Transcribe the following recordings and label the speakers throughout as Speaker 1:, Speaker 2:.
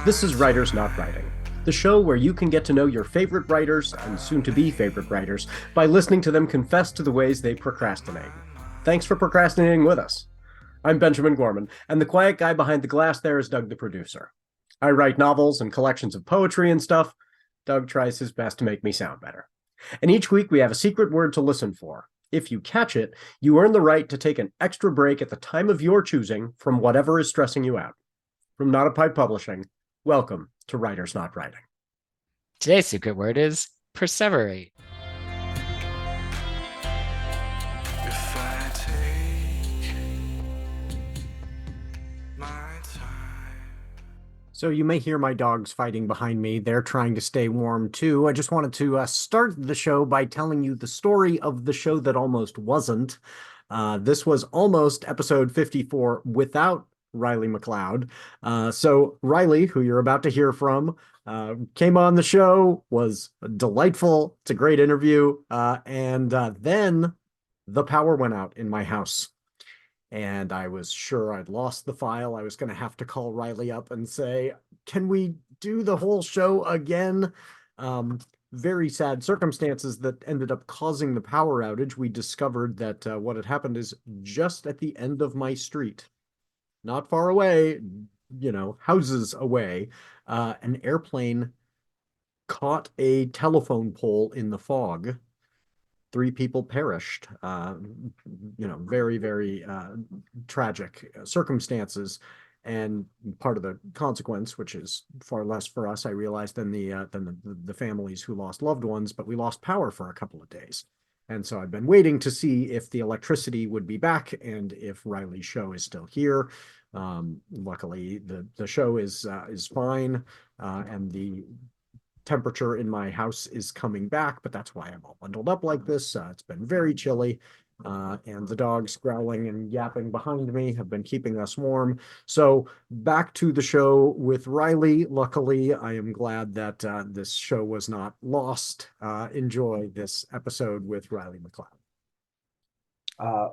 Speaker 1: This is Writers Not Writing, the show where you can get to know your favorite writers and soon-to-be favorite writers by listening to them confess to the ways they procrastinate. Thanks for procrastinating with us. I'm Benjamin Gorman, and the quiet guy behind the glass there is Doug the producer. I write novels and collections of poetry and stuff. Doug tries his best to make me sound better. And each week we have a secret word to listen for. If you catch it, you earn the right to take an extra break at the time of your choosing from whatever is stressing you out. From Not a Pipe Publishing, welcome to Writers Not Writing.
Speaker 2: Today's secret word is perseverate.
Speaker 3: If I take my time.
Speaker 4: So you may hear my dogs fighting behind me. They're trying to stay warm too. I just wanted to start the show by telling you the story of the show that almost wasn't. This was almost episode 54 without Riley McLeod. So Riley, who you're about to hear from, came on the show, was delightful. It's a great interview. And then the power went out in my house. And I was sure I'd lost the file. I was going to have to call Riley up and say, can we do the whole show again? Very sad circumstances that ended up causing the power outage. We discovered that what had happened is just at the end of my street, not far away, houses away, an airplane caught a telephone pole in the fog. 3 people perished. Very, very tragic circumstances. And part of the consequence, which is far less for us, I realized, than the families who lost loved ones, but we lost power for a couple of days. And so I've been waiting to see if the electricity would be back and if Riley's show is still here. Luckily, the show is fine, and the temperature in my house is coming back, but that's why I'm all bundled up like this. It's been very chilly, and the dogs growling and yapping behind me have been keeping us warm. So back to the show with Riley. Luckily, I am glad that this show was not lost. Enjoy this episode with Riley McLeod.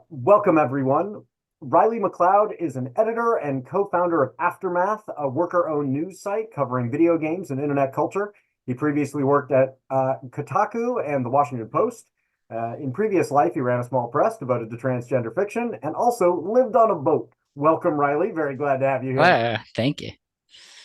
Speaker 1: Welcome, everyone. Riley McLeod is an editor and co-founder of Aftermath, a worker-owned news site covering video games and internet culture. He previously worked at Kotaku and the Washington Post. In previous life, he ran a small press devoted to transgender fiction and also lived on a boat. Welcome, Riley. Very glad to have you here.
Speaker 2: Thank you.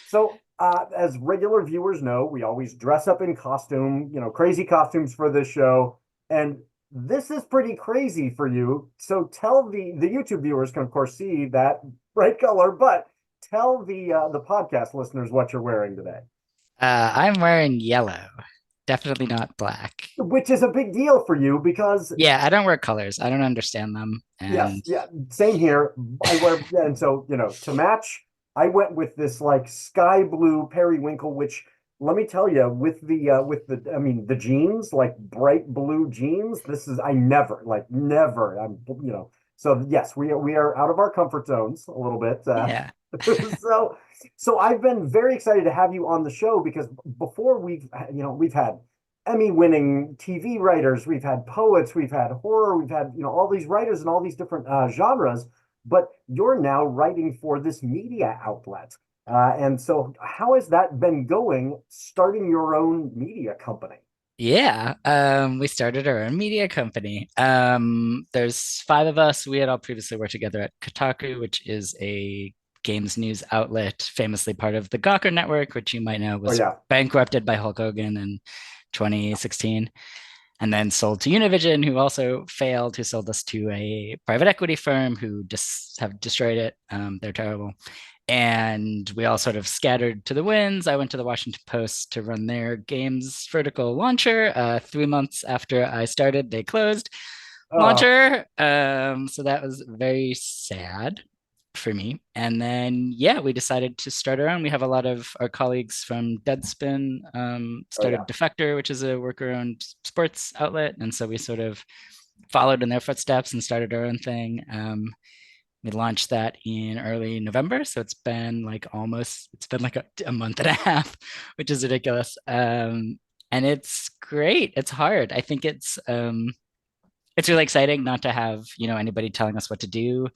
Speaker 1: So, as regular viewers know, we always dress up in costume, crazy costumes for this show. And this is pretty crazy for you. So tell the YouTube viewers can, of course, see that bright color, but tell the podcast listeners what you're wearing today.
Speaker 2: I'm wearing yellow, definitely not black.
Speaker 1: Which is a big deal for you because
Speaker 2: I don't wear colors. I don't understand them. And
Speaker 1: same here. I wear, and so to match, I went with this like sky blue periwinkle, which let me tell you, with the jeans, like bright blue jeans. I never. So yes, we are out of our comfort zones a little bit. So I've been very excited to have you on the show because before we've had Emmy-winning TV writers, we've had poets, we've had horror, we've had all these writers in all these different genres, but you're now writing for this media outlet. And so how has that been going, starting your own media company?
Speaker 2: We started our own media company. There's 5 of us. We had all previously worked together at Kotaku, which is a games news outlet, famously part of the Gawker network, which you might know was bankrupted by Hulk Hogan in 2016, and then sold to Univision, who also failed, who sold us to a private equity firm who just have destroyed it. They're terrible. And we all sort of scattered to the winds. I went to the Washington Post to run their games vertical launcher. 3 months after I started, they closed launcher. So that was very sad for me. And then we decided to start our own. We have a lot of our colleagues from Deadspin started Defector, which is a worker-owned sports outlet, and so we sort of followed in their footsteps and started our own thing. We launched that in early November, so it's been like a month and a half, which is ridiculous. And it's great. It's hard. I think it's really exciting not to have anybody telling us what to do.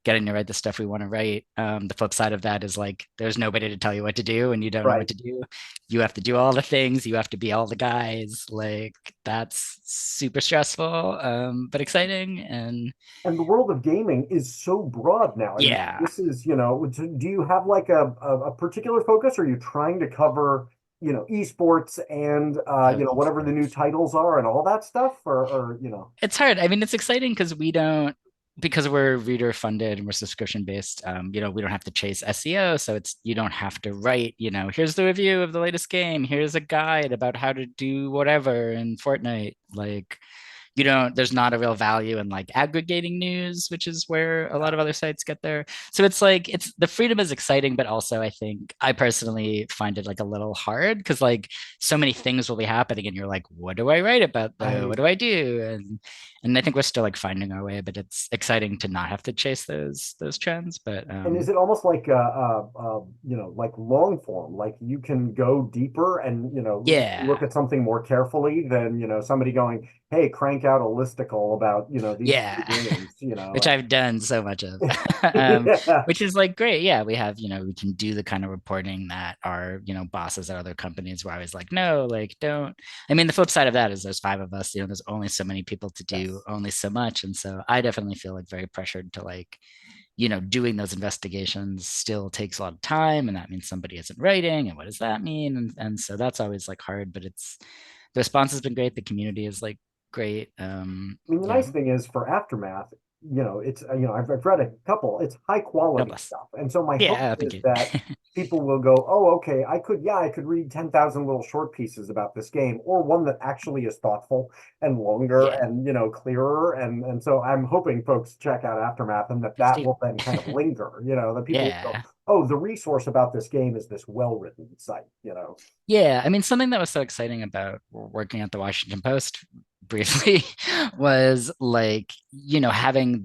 Speaker 2: getting to write the stuff we want to write. The flip side of that is like there's nobody to tell you what to do and you don't know what
Speaker 4: Right.
Speaker 2: to do. You have to do all the things, you have to be all the guys. Like that's super stressful, but exciting.
Speaker 4: And the world of gaming is so broad now. I mean,
Speaker 2: Yeah.
Speaker 4: this is, do you have like a particular focus? Or are you trying to cover, esports and,
Speaker 2: Oh,
Speaker 4: whatever the new
Speaker 2: esports.
Speaker 4: titles are and all that stuff? Or,
Speaker 2: It's hard. I mean, it's exciting because we don't, because we're reader funded and we're subscription based, we don't have to chase SEO. So it's, you don't have to write, here's the review of the latest game. Here's a guide about how to do whatever in Fortnite. Like, there's not a real value in like aggregating news, which is where a lot of other sites get there. So it's like, it's the freedom is exciting, but also I think I personally find it like a little hard because like so many things will be happening and you're like, what do I write about though? What do I do? And I think we're still like finding our way, but it's exciting to not have to chase those trends. But
Speaker 4: And is it almost like like long form, like you can go deeper and
Speaker 2: yeah.
Speaker 4: look at something more carefully than somebody going, hey, crank out a listicle about these
Speaker 2: Yeah.
Speaker 4: games,
Speaker 2: Which I've done so much of,
Speaker 4: yeah.
Speaker 2: which is like great. Yeah, we have, we can do the kind of reporting that our, bosses at other companies were always like, no, like don't. I mean, the flip side of that is there's five of us, there's only so many people to do
Speaker 4: Yes.
Speaker 2: only so much. And so I definitely feel like very pressured to like, doing those investigations still takes a lot of time. And that means somebody isn't writing. And what does that mean? And so that's always like hard, but the response has been great. The community is like great.
Speaker 4: I mean, the nice thing is for Aftermath, it's I've read a couple. It's high
Speaker 2: God
Speaker 4: quality
Speaker 2: bless.
Speaker 4: stuff, and so my hope
Speaker 2: Yeah, thank
Speaker 4: is
Speaker 2: you.
Speaker 4: that people will go, oh, okay, I could read 10,000 little short pieces about this game, or one that actually is thoughtful and longer
Speaker 2: Yeah,
Speaker 4: and clearer, and so I'm hoping folks check out Aftermath, and
Speaker 2: please
Speaker 4: that
Speaker 2: do.
Speaker 4: will then kind of linger. That people will go,
Speaker 2: Yeah.
Speaker 4: oh, the resource about this game is this well-written site.
Speaker 2: Yeah, I mean, something that was so exciting about working at the Washington Post briefly was like, having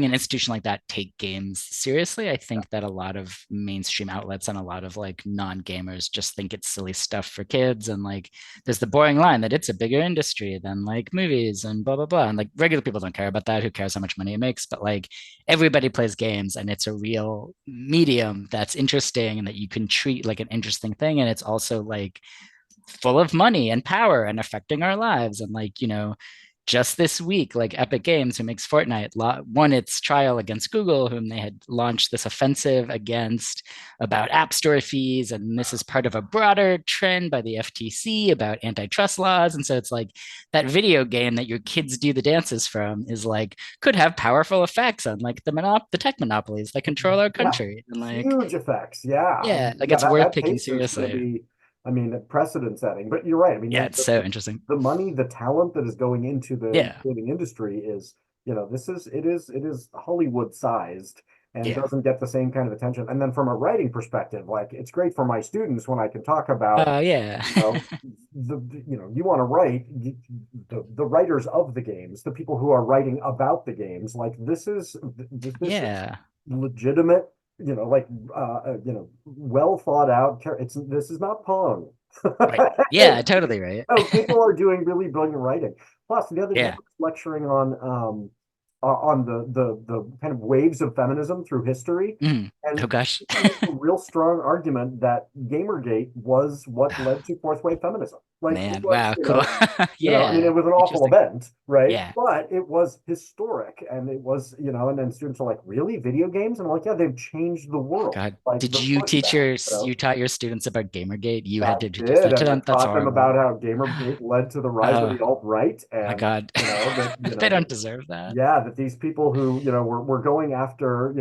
Speaker 2: an institution like that take games seriously. I think that a lot of mainstream outlets and a lot of like non-gamers just think it's silly stuff for kids. And like there's the boring line that it's a bigger industry than like movies and blah blah blah. And like regular people don't care about that. Who cares how much money it makes? But like everybody plays games and it's a real medium that's interesting and that you can treat like an interesting thing. And it's also like full of money and power and affecting our lives. And like, just this week, like Epic Games, who makes Fortnite, won its trial against Google, whom they had launched this offensive against about App Store fees. And this is part of a broader trend by the FTC about antitrust laws. And so it's like that video game that your kids do the dances from is like, could have powerful effects on like the tech monopolies that control our
Speaker 4: Yeah,
Speaker 2: country. And like,
Speaker 4: huge effects. Yeah, I
Speaker 2: yeah,
Speaker 4: mean,
Speaker 2: like
Speaker 4: yeah,
Speaker 2: it's worth
Speaker 4: that
Speaker 2: taking
Speaker 4: case is going to
Speaker 2: seriously.
Speaker 4: be, I mean, precedent setting. But you're right. I mean,
Speaker 2: Yeah, it's so interesting.
Speaker 4: the money, the talent that is going into the
Speaker 2: Yeah.
Speaker 4: gaming industry is, it is Hollywood sized and
Speaker 2: Yeah.
Speaker 4: doesn't get the same kind of attention. And then from a writing perspective, like it's great for my students when I can talk about,
Speaker 2: Yeah.
Speaker 4: you know, you want to write the writers of the games, the people who are writing about the games. Like this is
Speaker 2: Yeah.
Speaker 4: legitimate, well thought out. This is not Pong.
Speaker 2: Right. Yeah, totally right.
Speaker 4: Oh, people are doing really brilliant writing. Plus, the other day I
Speaker 2: Yeah.
Speaker 4: was lecturing on the kind of waves of feminism through history,
Speaker 2: Mm.
Speaker 4: and
Speaker 2: Oh gosh.
Speaker 4: people make a real strong argument that Gamergate was what led to fourth wave feminism. Like it
Speaker 2: Man,
Speaker 4: was,
Speaker 2: wow, cool.
Speaker 4: I mean,
Speaker 2: Yeah.
Speaker 4: it was an awful
Speaker 2: Interesting.
Speaker 4: event, right?
Speaker 2: Yeah.
Speaker 4: But it was historic, and it was, and then students are like, "Really, video games?" And I'm like, "Yeah, they've changed the world."
Speaker 2: God.
Speaker 4: Like
Speaker 2: Did
Speaker 4: the
Speaker 2: you
Speaker 4: foot
Speaker 2: teach
Speaker 4: bath,
Speaker 2: you taught your students about Gamergate? You
Speaker 4: I
Speaker 2: had to introduce
Speaker 4: did,
Speaker 2: that to
Speaker 4: and I
Speaker 2: them? That's
Speaker 4: taught them about
Speaker 2: horrible.
Speaker 4: how Gamergate led to the rise of
Speaker 2: Oh
Speaker 4: the alt-right,
Speaker 2: my
Speaker 4: and
Speaker 2: God.
Speaker 4: that
Speaker 2: They don't deserve that.
Speaker 4: yeah, that these people who were going after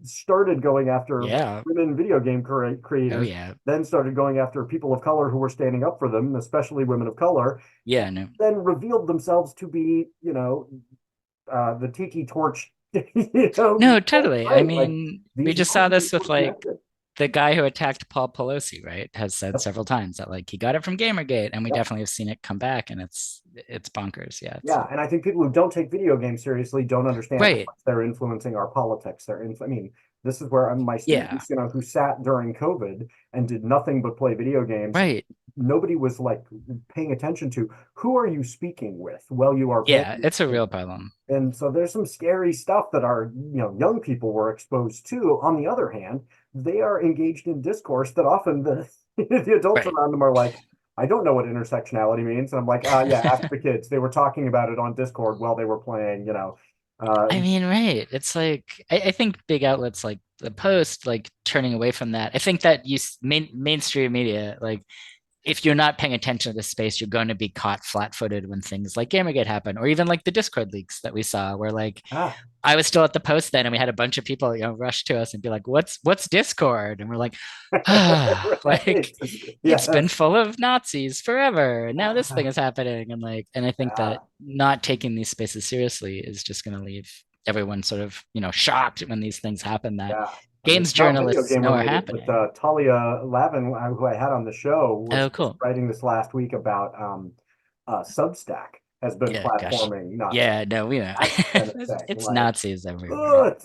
Speaker 4: started going after
Speaker 2: Yeah.
Speaker 4: women video game
Speaker 2: Oh
Speaker 4: creators,
Speaker 2: yeah.
Speaker 4: then started going after people of color who were standing up for them, especially women of color,
Speaker 2: Yeah, no.
Speaker 4: then revealed themselves to be the tiki torch,
Speaker 2: No, totally. I
Speaker 4: right? Like
Speaker 2: mean, we
Speaker 4: these
Speaker 2: just saw
Speaker 4: messages
Speaker 2: this
Speaker 4: were
Speaker 2: with like
Speaker 4: connected.
Speaker 2: the guy who attacked Paul Pelosi, right, has said
Speaker 4: Yep.
Speaker 2: several times that like he got it from Gamergate, and we
Speaker 4: Yep.
Speaker 2: definitely have seen it come back, and it's bonkers. Yeah,
Speaker 4: Yeah, and I think people who don't take video games seriously don't understand how
Speaker 2: right.
Speaker 4: much they're influencing our politics. I mean, this is where my
Speaker 2: Yeah,
Speaker 4: students, who sat during COVID and did nothing but play video games,
Speaker 2: right.
Speaker 4: nobody was like paying attention to who are you speaking with while you are playing.
Speaker 2: Yeah, it's a real problem.
Speaker 4: And so there's some scary stuff that our young people were exposed to. On the other hand, they are engaged in discourse that often the adults
Speaker 2: Right.
Speaker 4: around them are like, I don't know what intersectionality means. And I'm like, yeah, ask the kids. They were talking about it on Discord while they were playing. Uh,
Speaker 2: I mean, right. It's like I think big outlets like the Post, like turning away from that. I think that mainstream media, like if you're not paying attention to this space, you're going to be caught flat-footed when things like Gamergate happen, or even like the Discord leaks that we saw, where like
Speaker 4: ah,
Speaker 2: I was still at the Post then, and we had a bunch of people, rush to us and be like, "What's Discord?" And we're like, "Ah, like
Speaker 4: right.
Speaker 2: it's been
Speaker 4: Yes.
Speaker 2: full of Nazis forever, and now this thing is happening." And I think that
Speaker 4: Ah,
Speaker 2: not taking these spaces seriously is just going to leave everyone sort of, shocked when these things happen that
Speaker 4: yeah. I mean,
Speaker 2: games
Speaker 4: it's not video
Speaker 2: journalists
Speaker 4: game
Speaker 2: know are
Speaker 4: related, but
Speaker 2: happening.
Speaker 4: Talia Lavin, who I had on the show,
Speaker 2: Oh,
Speaker 4: was
Speaker 2: cool.
Speaker 4: writing this last week about Substack has been
Speaker 2: Yeah, gosh.
Speaker 4: platforming Nazis.
Speaker 2: Yeah, no, we know.
Speaker 4: That kind of thing.
Speaker 2: It's
Speaker 4: Like,
Speaker 2: Nazis everywhere.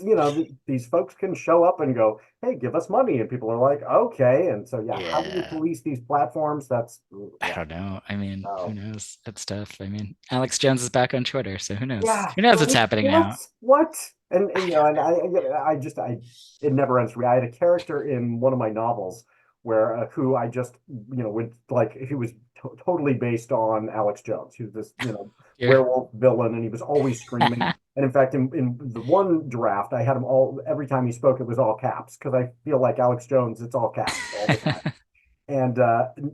Speaker 4: these folks can show up and go, "Hey, give us money," and people are like, "Okay." And so, yeah, how do you
Speaker 2: Yeah.
Speaker 4: police these platforms? That's
Speaker 2: I
Speaker 4: yeah.
Speaker 2: don't know. I mean, who
Speaker 4: So,
Speaker 2: knows? That's tough. I mean, Alex Jones is back on Twitter, so who knows?
Speaker 4: yeah,
Speaker 2: Who knows what's
Speaker 4: right.
Speaker 2: happening
Speaker 4: What?
Speaker 2: now?
Speaker 4: What? And
Speaker 2: I don't
Speaker 4: it never ends for me. I had a character in one of my novels where who I just would like. He was totally based on Alex Jones. He was this
Speaker 2: You're
Speaker 4: werewolf villain, and he was always screaming. And in fact, in the one draft, I had him all every time he spoke, it was all caps because I feel like Alex Jones, it's all caps all the time. And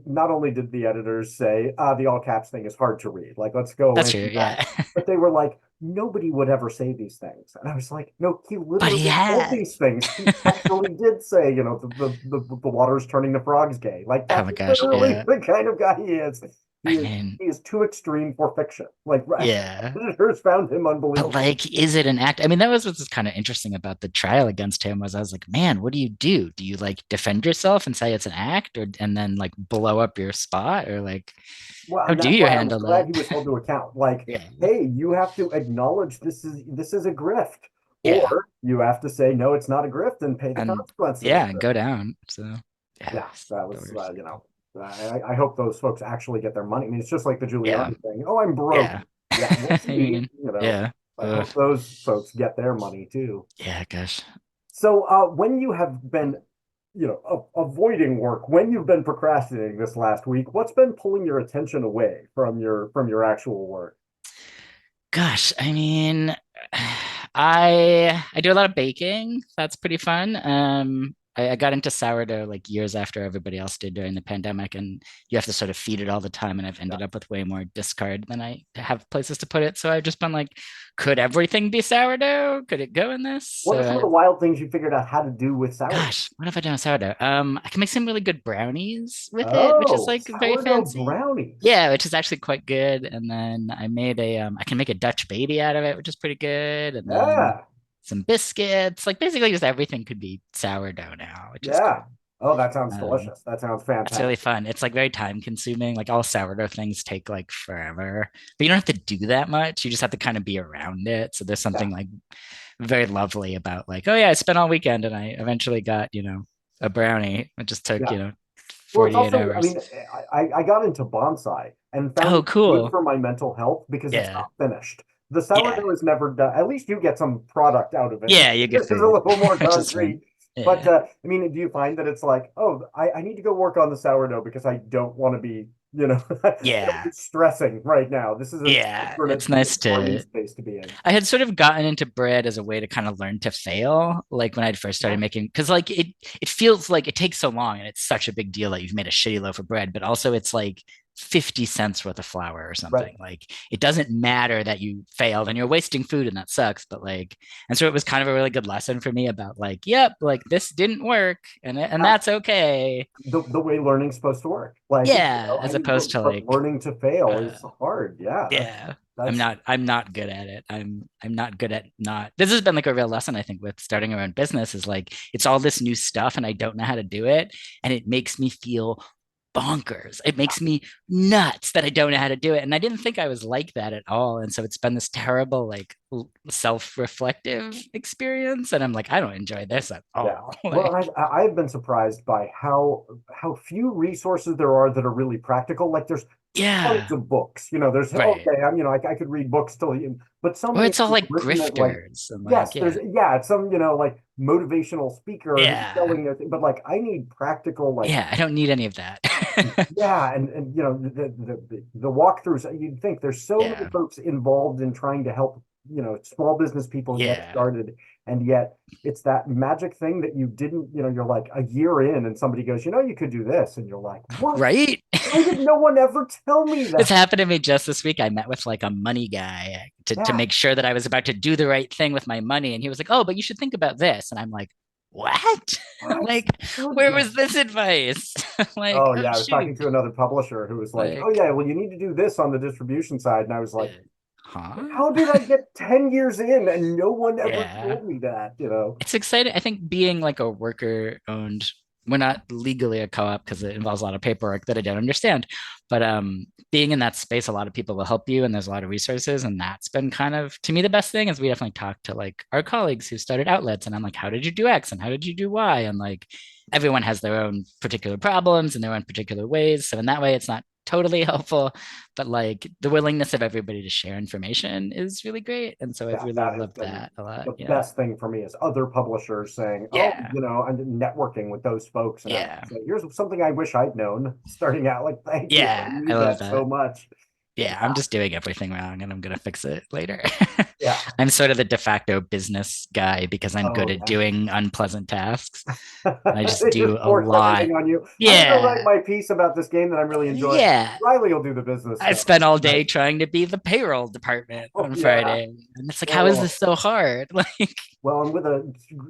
Speaker 4: not only did the editors say, the all caps thing is hard to read, like, let's go
Speaker 2: That's
Speaker 4: away
Speaker 2: true.
Speaker 4: from that.
Speaker 2: Yeah.
Speaker 4: But they were like, nobody would ever say these things. And I was like, no, he
Speaker 2: But he
Speaker 4: literally said
Speaker 2: had.
Speaker 4: these things. He actually did say, the water's turning the frogs gay. Like,
Speaker 2: Oh
Speaker 4: that's
Speaker 2: my gosh.
Speaker 4: literally
Speaker 2: Yeah.
Speaker 4: the kind of guy he is.
Speaker 2: I mean,
Speaker 4: He is too extreme for fiction. Like,
Speaker 2: yeah.
Speaker 4: editors found him
Speaker 2: But
Speaker 4: unbelievable.
Speaker 2: like, is it an act? I mean, that was what's kind of interesting about the trial against him was I was like, man, what do you do? Do you like defend yourself and say it's an act, or and then like blow up your spot, or like
Speaker 4: Well,
Speaker 2: how
Speaker 4: and
Speaker 2: do
Speaker 4: that's
Speaker 2: you
Speaker 4: why I was
Speaker 2: handle
Speaker 4: glad
Speaker 2: that?
Speaker 4: he was held to account. Like,
Speaker 2: Yeah,
Speaker 4: hey, you have to acknowledge this is a grift,
Speaker 2: yeah,
Speaker 4: or you have to say no, it's not a grift, and pay the
Speaker 2: and
Speaker 4: consequences of
Speaker 2: yeah,
Speaker 4: it.
Speaker 2: and go down. So yeah,
Speaker 4: Yeah, that was
Speaker 2: stories.
Speaker 4: I hope those folks actually get their money. I mean, it's just like the
Speaker 2: Yeah,
Speaker 4: Giuliani thing. Oh, I'm broke.
Speaker 2: yeah.
Speaker 4: Yeah, we'll
Speaker 2: I
Speaker 4: see.
Speaker 2: mean, yeah,
Speaker 4: I hope those folks get their money too.
Speaker 2: yeah. Gosh,
Speaker 4: So, when you have been, avoiding work, when you've been procrastinating this last week, what's been pulling your attention away from your actual work?
Speaker 2: gosh. I mean, I do a lot of baking. That's pretty fun. I got into sourdough like years after everybody else did during the pandemic, and you have to sort of feed it all the time. And I've
Speaker 4: Yeah.
Speaker 2: ended up with way more discard than I have places to put it. So I've just been like, could everything be sourdough? Could it go in this?
Speaker 4: What
Speaker 2: So
Speaker 4: are some of the wild things you figured out how to do with sourdough?
Speaker 2: gosh, what have I done with sourdough? I can make some really good brownies with it, which is
Speaker 4: Oh,
Speaker 2: like very
Speaker 4: sourdough
Speaker 2: fancy.
Speaker 4: brownies.
Speaker 2: Yeah, which is actually quite good. And then I made I can make a Dutch baby out of it, which is pretty good. And then
Speaker 4: Yeah,
Speaker 2: some biscuits, like basically just everything could be sourdough now, which is
Speaker 4: yeah.
Speaker 2: good.
Speaker 4: Oh, that sounds
Speaker 2: Um,
Speaker 4: delicious. That sounds
Speaker 2: it's really
Speaker 4: fantastic.
Speaker 2: fun. It's like very time consuming. Like all sourdough things take like forever, but you don't have to do that much. You just have to kind of be around it. So there's
Speaker 4: Yeah.
Speaker 2: something like very lovely about like, oh yeah, I spent all weekend and I eventually got, a brownie. It just took,
Speaker 4: Yeah. Well, it's
Speaker 2: 48
Speaker 4: also, I
Speaker 2: hours.
Speaker 4: mean, I got into bonsai and found
Speaker 2: Oh,
Speaker 4: it good
Speaker 2: cool.
Speaker 4: for my mental health because it's
Speaker 2: Yeah.
Speaker 4: not finished. The
Speaker 2: Yeah.
Speaker 4: sourdough is never done. At least you get some product out of it.
Speaker 2: Yeah, you get
Speaker 4: This is a
Speaker 2: food,
Speaker 4: little more
Speaker 2: which is fun.
Speaker 4: concrete. But
Speaker 2: Yeah.
Speaker 4: I mean, do you find that it's like, oh, I need to go work on the sourdough because I don't want to be, I don't
Speaker 2: Yeah.
Speaker 4: be stressing right now. This is a
Speaker 2: Yeah.
Speaker 4: alternate
Speaker 2: It's nice
Speaker 4: warming
Speaker 2: to
Speaker 4: space to be in.
Speaker 2: I had sort of gotten into bread as a way to kind of learn to fail, like when I'd first started
Speaker 4: Yeah.
Speaker 2: making, because like it feels like it takes so long and it's such a big deal that you've made a shitty loaf of bread, but also it's like 50 cents worth of flour or
Speaker 4: Right.
Speaker 2: something. Like it doesn't matter that you failed and you're wasting food and that sucks, but like, and so it was kind of a really good lesson for me about like, yep, like this didn't work and
Speaker 4: Yeah.
Speaker 2: that's okay.
Speaker 4: The way learning's supposed to work. Like,
Speaker 2: Yeah, as opposed to
Speaker 4: but
Speaker 2: like
Speaker 4: learning to fail
Speaker 2: uh,
Speaker 4: is hard. Yeah,
Speaker 2: yeah.
Speaker 4: that's
Speaker 2: I'm not good at it. I'm not good at not this has been like a real lesson, I think, with starting our own business is like it's all this new stuff and I don't know how to do it. And it makes me feel bonkers. It makes me nuts that I don't know how to do it. And I didn't think I was like that at all. And so it's been this terrible, like self-reflective experience. And I'm like, I don't enjoy this at
Speaker 4: Yeah.
Speaker 2: all.
Speaker 4: Well,
Speaker 2: Like,
Speaker 4: I've been surprised by how few resources there are that are really practical. Like there's
Speaker 2: yeah,
Speaker 4: tons of books. There's
Speaker 2: right.
Speaker 4: okay, I could read books till you, but so
Speaker 2: Or
Speaker 4: many
Speaker 2: it's all
Speaker 4: are
Speaker 2: like
Speaker 4: written at like
Speaker 2: grifters and like,
Speaker 4: yes, there's
Speaker 2: yeah,
Speaker 4: it's some like motivational speaker who's
Speaker 2: yeah,
Speaker 4: selling it, but like I need practical like
Speaker 2: yeah. I don't need any of that.
Speaker 4: yeah, and the walkthroughs. You'd think there's so many
Speaker 2: Yeah,
Speaker 4: folks involved in trying to help small business people get
Speaker 2: yeah,
Speaker 4: started, and yet it's that magic thing that you didn't. You're like a year in, and somebody goes, you could do this, and you're like, what?
Speaker 2: right.
Speaker 4: Why did no one ever tell me
Speaker 2: This
Speaker 4: that?
Speaker 2: happened to me just this week. I met with like a money guy to
Speaker 4: Yeah,
Speaker 2: make sure that I was about to do the right thing with my money. And he was like, oh, but you should think about this. And I'm like, what?
Speaker 4: what?
Speaker 2: Like, where
Speaker 4: Goodness.
Speaker 2: was this advice? Like,
Speaker 4: Oh
Speaker 2: oh,
Speaker 4: yeah, I was talking
Speaker 2: shoot.
Speaker 4: to another publisher who was like, "Oh
Speaker 2: Like,
Speaker 4: yeah, well you need to do this on the distribution side," and I was like,
Speaker 2: huh?
Speaker 4: "How did I get 10 years in and no one ever
Speaker 2: Yeah.
Speaker 4: told me that?" You know?
Speaker 2: It's exciting. I think being like a worker owned, we're not legally a co-op because it involves a lot of paperwork that I don't understand. But being in that space, a lot of people will help you and there's a lot of resources. And that's been kind of to me the best thing is we definitely talk to like our colleagues who started outlets and I'm like, how did you do X and how did you do Y? And like everyone has their own particular problems and their own particular ways. So in that way, it's not totally helpful, but like the willingness of everybody to share information is really great. And so I've
Speaker 4: Yeah,
Speaker 2: really
Speaker 4: that has
Speaker 2: loved
Speaker 4: been
Speaker 2: that a lot.
Speaker 4: the
Speaker 2: Yeah.
Speaker 4: best thing for me is other publishers saying, "Oh,
Speaker 2: Yeah.
Speaker 4: I'm networking with those folks," and I'm
Speaker 2: Yeah.
Speaker 4: saying, "Here's something I wish I'd known starting out." Like, thank you, I
Speaker 2: Yeah, I
Speaker 4: need
Speaker 2: love
Speaker 4: that so
Speaker 2: that.
Speaker 4: much.
Speaker 2: Yeah, I'm just doing everything wrong and I'm gonna fix it later.
Speaker 4: Yeah.
Speaker 2: I'm sort of the de facto business guy because I'm good
Speaker 4: Oh,
Speaker 2: at doing unpleasant tasks. I just
Speaker 4: they
Speaker 2: do
Speaker 4: just
Speaker 2: a
Speaker 4: force
Speaker 2: lot.
Speaker 4: everything on you. I'm gonna write
Speaker 2: Yeah.
Speaker 4: my piece about this game that I'm really enjoying.
Speaker 2: Yeah.
Speaker 4: Riley will do the business
Speaker 2: I
Speaker 4: stuff.
Speaker 2: spent all
Speaker 4: Right.
Speaker 2: day trying to be the payroll department
Speaker 4: Oh
Speaker 2: on
Speaker 4: yeah.
Speaker 2: Friday. And it's like, how is this
Speaker 4: Oh.
Speaker 2: so hard? Like,
Speaker 4: Well, I'm with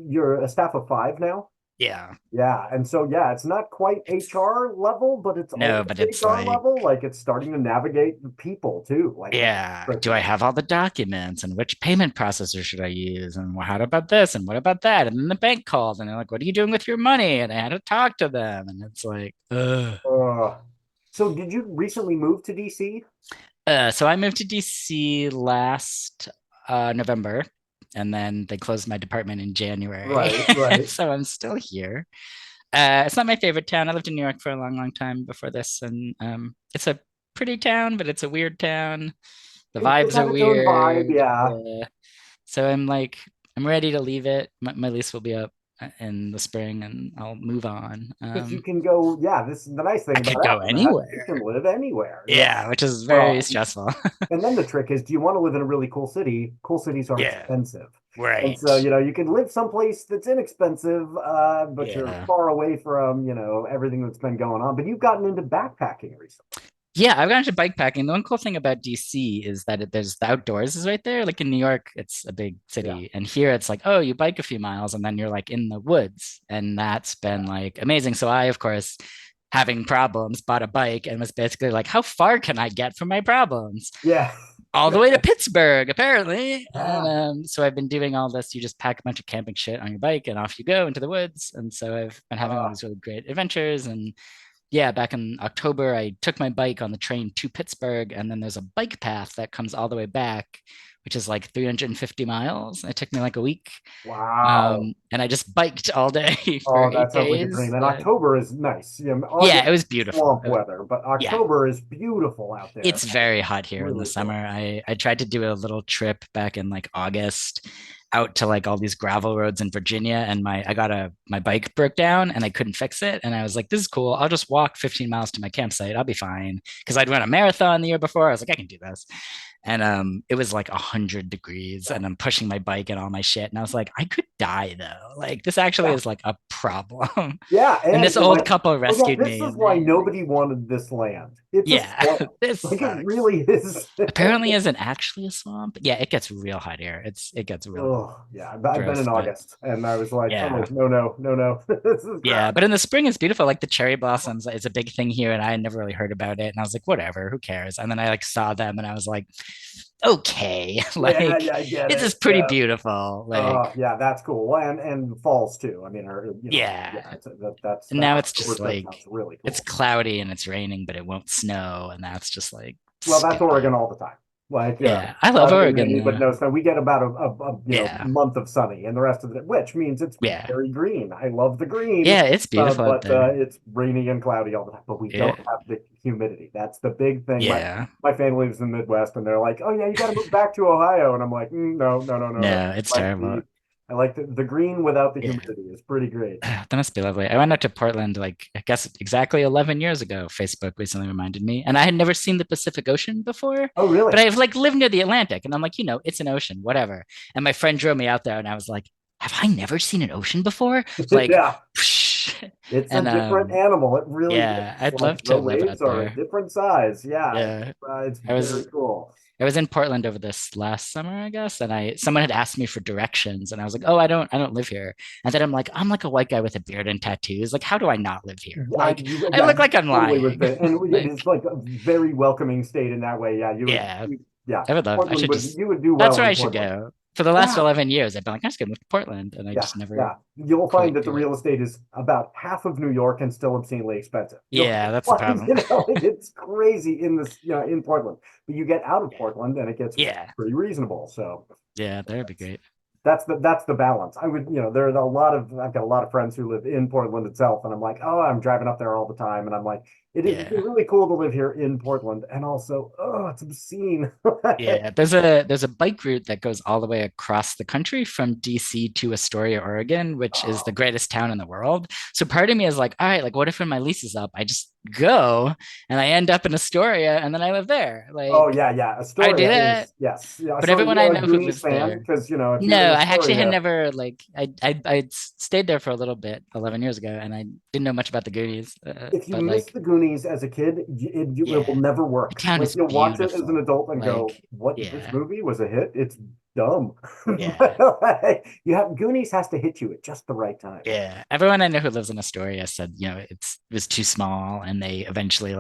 Speaker 4: you're a staff of five now.
Speaker 2: yeah.
Speaker 4: Yeah, and so yeah, it's not quite
Speaker 2: It's
Speaker 4: HR level, but it's
Speaker 2: no,
Speaker 4: almost
Speaker 2: but it's
Speaker 4: HR
Speaker 2: like,
Speaker 4: level. Like it's starting to navigate people too. Like that's
Speaker 2: yeah, do I
Speaker 4: tricky.
Speaker 2: have all the documents and which payment processor should I use? And how about this? And what about that? And then the bank calls and they're like, what are you doing with your money? And I had to talk to them. And it's like, ugh.
Speaker 4: Uh, so did you recently move to DC?
Speaker 2: So I moved to DC last November, and then they closed my department in January.
Speaker 4: Right, right.
Speaker 2: So I'm still here. It's not my favorite town. I lived in New York for a long, long time before this, and it's a pretty town, but it's a weird town. The
Speaker 4: It does
Speaker 2: vibes
Speaker 4: have
Speaker 2: are
Speaker 4: its own vibe,
Speaker 2: weird.
Speaker 4: yeah.
Speaker 2: So I'm like, I'm ready to leave it. My lease will be up in the spring, and I'll move on.
Speaker 4: Because you can go, yeah, this is the nice
Speaker 2: I
Speaker 4: thing about
Speaker 2: could go
Speaker 4: Aftermath. You can
Speaker 2: anywhere.
Speaker 4: live anywhere. Yeah.
Speaker 2: Yeah, which is very
Speaker 4: Well,
Speaker 2: stressful.
Speaker 4: and then the trick is, do you want to live in a really cool city? Cool cities are
Speaker 2: Yeah,
Speaker 4: expensive. And
Speaker 2: right.
Speaker 4: so, you can live someplace that's inexpensive, but you're
Speaker 2: Yeah.
Speaker 4: far away from, everything that's been going on. But you've gotten into backpacking recently.
Speaker 2: Yeah, I've gone into bikepacking. The one cool thing about DC is that there's the outdoors is right there. Like in New York, it's a big
Speaker 4: Yeah.
Speaker 2: city, and here it's like, oh, you bike a few miles and then you're like in the woods, and that's been like amazing. So I, of course, having problems, bought a bike and was basically like, how far can I get from my problems?
Speaker 4: Yeah.
Speaker 2: All the way to Pittsburgh, apparently. And
Speaker 4: Yeah.
Speaker 2: so I've been doing all this. You just pack a bunch of camping shit on your bike and off you go into the woods. And so I've been having all
Speaker 4: Uh,
Speaker 2: these really great adventures. And yeah, back in October, I took my bike on the train to Pittsburgh, and then there's a bike path that comes all the way back, which is like 350 miles. It took me like a week.
Speaker 4: wow.
Speaker 2: And I just biked all day for
Speaker 4: Oh, that
Speaker 2: eight
Speaker 4: sounds like a dream.
Speaker 2: days.
Speaker 4: And October is nice.
Speaker 2: Yeah,
Speaker 4: August
Speaker 2: it
Speaker 4: is
Speaker 2: was beautiful.
Speaker 4: swamp weather, but
Speaker 2: Yeah,
Speaker 4: October is beautiful out there.
Speaker 2: it's very hot here in the
Speaker 4: Really
Speaker 2: summer.
Speaker 4: cool.
Speaker 2: I tried to do a little trip back in like August out to like all these gravel roads in Virginia, and my bike broke down and I couldn't fix it. And I was like, this is cool. I'll just walk 15 miles to my campsite. I'll be fine. Because I'd run a marathon the year before. I was like, I can do this. And it was like 100 degrees and I'm pushing my bike and all my shit. And I was like, I could die though. Like this actually
Speaker 4: Yeah.
Speaker 2: is like a problem.
Speaker 4: Yeah,
Speaker 2: And
Speaker 4: and
Speaker 2: this
Speaker 4: you're
Speaker 2: old
Speaker 4: like,
Speaker 2: couple
Speaker 4: oh yeah,
Speaker 2: rescued
Speaker 4: this
Speaker 2: me
Speaker 4: is
Speaker 2: and
Speaker 4: why
Speaker 2: they like,
Speaker 4: nobody wanted this land. It's a
Speaker 2: yeah,
Speaker 4: swamp.
Speaker 2: this
Speaker 4: Like it
Speaker 2: sucks.
Speaker 4: really is.
Speaker 2: Apparently isn't actually a swamp. Yeah, it gets real hot here. It gets real
Speaker 4: Oh yeah, I've been
Speaker 2: gross,
Speaker 4: in
Speaker 2: but
Speaker 4: August, and I was like,
Speaker 2: yeah.
Speaker 4: oh no, no, no, no, this is
Speaker 2: Yeah,
Speaker 4: gross.
Speaker 2: but in the spring it's beautiful. Like the cherry blossoms is a big thing here, and I had never really heard about it. And I was like, whatever, who cares? And then I like saw them, and I was like, okay.
Speaker 4: Yeah,
Speaker 2: Like
Speaker 4: yeah, I get
Speaker 2: it's
Speaker 4: it.
Speaker 2: just pretty
Speaker 4: Yeah.
Speaker 2: beautiful. Like,
Speaker 4: Yeah, that's cool. Well, and falls too. I mean, or yeah,
Speaker 2: yeah.
Speaker 4: that's
Speaker 2: And
Speaker 4: that
Speaker 2: now it's
Speaker 4: October
Speaker 2: just
Speaker 4: thing
Speaker 2: like
Speaker 4: sounds really
Speaker 2: it's
Speaker 4: cool.
Speaker 2: cloudy and it's raining, but it won't snow, and that's just like
Speaker 4: Well, that's Oregon
Speaker 2: stupid.
Speaker 4: all the time. Like,
Speaker 2: Yeah, I love
Speaker 4: cloudy and
Speaker 2: Oregon
Speaker 4: rainy, but
Speaker 2: though.
Speaker 4: no snow. We get about
Speaker 2: Yeah,
Speaker 4: month of sunny, and the rest of it, which means it's
Speaker 2: yeah,
Speaker 4: very green. I love the green,
Speaker 2: yeah. It's beautiful out
Speaker 4: but
Speaker 2: there.
Speaker 4: it's rainy and cloudy all the time. But we don't
Speaker 2: Yeah,
Speaker 4: have the humidity. That's the big thing.
Speaker 2: yeah.
Speaker 4: My family lives in the Midwest, and they're like, "Oh yeah, you got to move back to Ohio," and I'm like, No, no, no, no, no.
Speaker 2: No, it's
Speaker 4: Like
Speaker 2: terrible.
Speaker 4: I like the green without the
Speaker 2: Yeah,
Speaker 4: humidity is pretty great.
Speaker 2: that must be lovely. I went out to Portland like I guess exactly 11 years ago. Facebook recently reminded me, and I had never seen the Pacific Ocean before,
Speaker 4: Oh really?
Speaker 2: but I've like lived near the Atlantic, and I'm like, it's an ocean, whatever. And my friend drove me out there, and I was like, have I never seen an ocean before? Like,
Speaker 4: Yeah. It's a
Speaker 2: and
Speaker 4: different animal. It really
Speaker 2: yeah,
Speaker 4: is.
Speaker 2: I'd
Speaker 4: Like
Speaker 2: love
Speaker 4: the
Speaker 2: to live out
Speaker 4: waves are a
Speaker 2: there.
Speaker 4: different size. Yeah,
Speaker 2: Yeah,
Speaker 4: it's
Speaker 2: I
Speaker 4: very
Speaker 2: was
Speaker 4: cool.
Speaker 2: I was in Portland over this last summer, I guess, and I someone had asked me for directions, and I was like, "Oh, I don't live here." And then I'm like a white guy with a beard and tattoos. Like, how do I not live here? Like, I
Speaker 4: Yeah,
Speaker 2: look like I'm
Speaker 4: totally would
Speaker 2: lying.
Speaker 4: fit. And it
Speaker 2: Like,
Speaker 4: is like a very welcoming state in that way. Yeah,
Speaker 2: yeah,
Speaker 4: yeah.
Speaker 2: I would love. I
Speaker 4: Portland
Speaker 2: should
Speaker 4: would
Speaker 2: just.
Speaker 4: you would do
Speaker 2: That's
Speaker 4: well
Speaker 2: where
Speaker 4: in
Speaker 2: I should
Speaker 4: Portland.
Speaker 2: go. For the last
Speaker 4: Yeah,
Speaker 2: 11 years, I've been like, I'm just gonna move to Portland, and I
Speaker 4: yeah,
Speaker 2: just never
Speaker 4: yeah. You'll find
Speaker 2: quite
Speaker 4: that the
Speaker 2: do it.
Speaker 4: real estate is about half of New York and still obscenely expensive. You'll
Speaker 2: Yeah, that's the
Speaker 4: find,
Speaker 2: problem.
Speaker 4: like it's crazy in this, in Portland. But you get out of
Speaker 2: Yeah,
Speaker 4: Portland and it gets
Speaker 2: yeah,
Speaker 4: pretty reasonable. So
Speaker 2: yeah. That would be great.
Speaker 4: that's the balance. I would, there are a lot of I've got a lot of friends who live in Portland itself, and I'm like, oh, I'm driving up there all the time, and I'm like, it'd be
Speaker 2: Yeah.
Speaker 4: really cool to live here in Portland, and also, oh, it's obscene.
Speaker 2: Yeah, there's a bike route that goes all the way across the country from DC to Astoria, Oregon, which is the
Speaker 4: Oh,
Speaker 2: greatest town in the world. So part of me is like, all right, like what if when my lease is up, I just go and I end up in Astoria and then I live there.
Speaker 4: oh
Speaker 2: Like
Speaker 4: yeah, yeah.
Speaker 2: I do
Speaker 4: Astoria
Speaker 2: that,
Speaker 4: is yes, yeah.
Speaker 2: but
Speaker 4: So
Speaker 2: everyone I
Speaker 4: you're a
Speaker 2: know who
Speaker 4: Goonies
Speaker 2: lives
Speaker 4: fan
Speaker 2: there.
Speaker 4: because if
Speaker 2: No,
Speaker 4: you're in
Speaker 2: I actually had
Speaker 4: Astoria,
Speaker 2: never like I stayed there for a little bit 11 years ago and I didn't know much about the Goonies,
Speaker 4: if you
Speaker 2: but
Speaker 4: miss
Speaker 2: like
Speaker 4: the Goonies as a kid, it will
Speaker 2: yeah,
Speaker 4: never
Speaker 2: the
Speaker 4: work.
Speaker 2: town
Speaker 4: Like
Speaker 2: is
Speaker 4: you'll watch it as an
Speaker 2: beautiful.
Speaker 4: adult and go,
Speaker 2: Like
Speaker 4: "What? This
Speaker 2: yeah,
Speaker 4: movie was a hit? It's dumb."
Speaker 2: yeah.
Speaker 4: You have Goonies has to hit you at just the right time.
Speaker 2: Yeah, everyone I know who lives in Astoria said, it was too small, and they eventually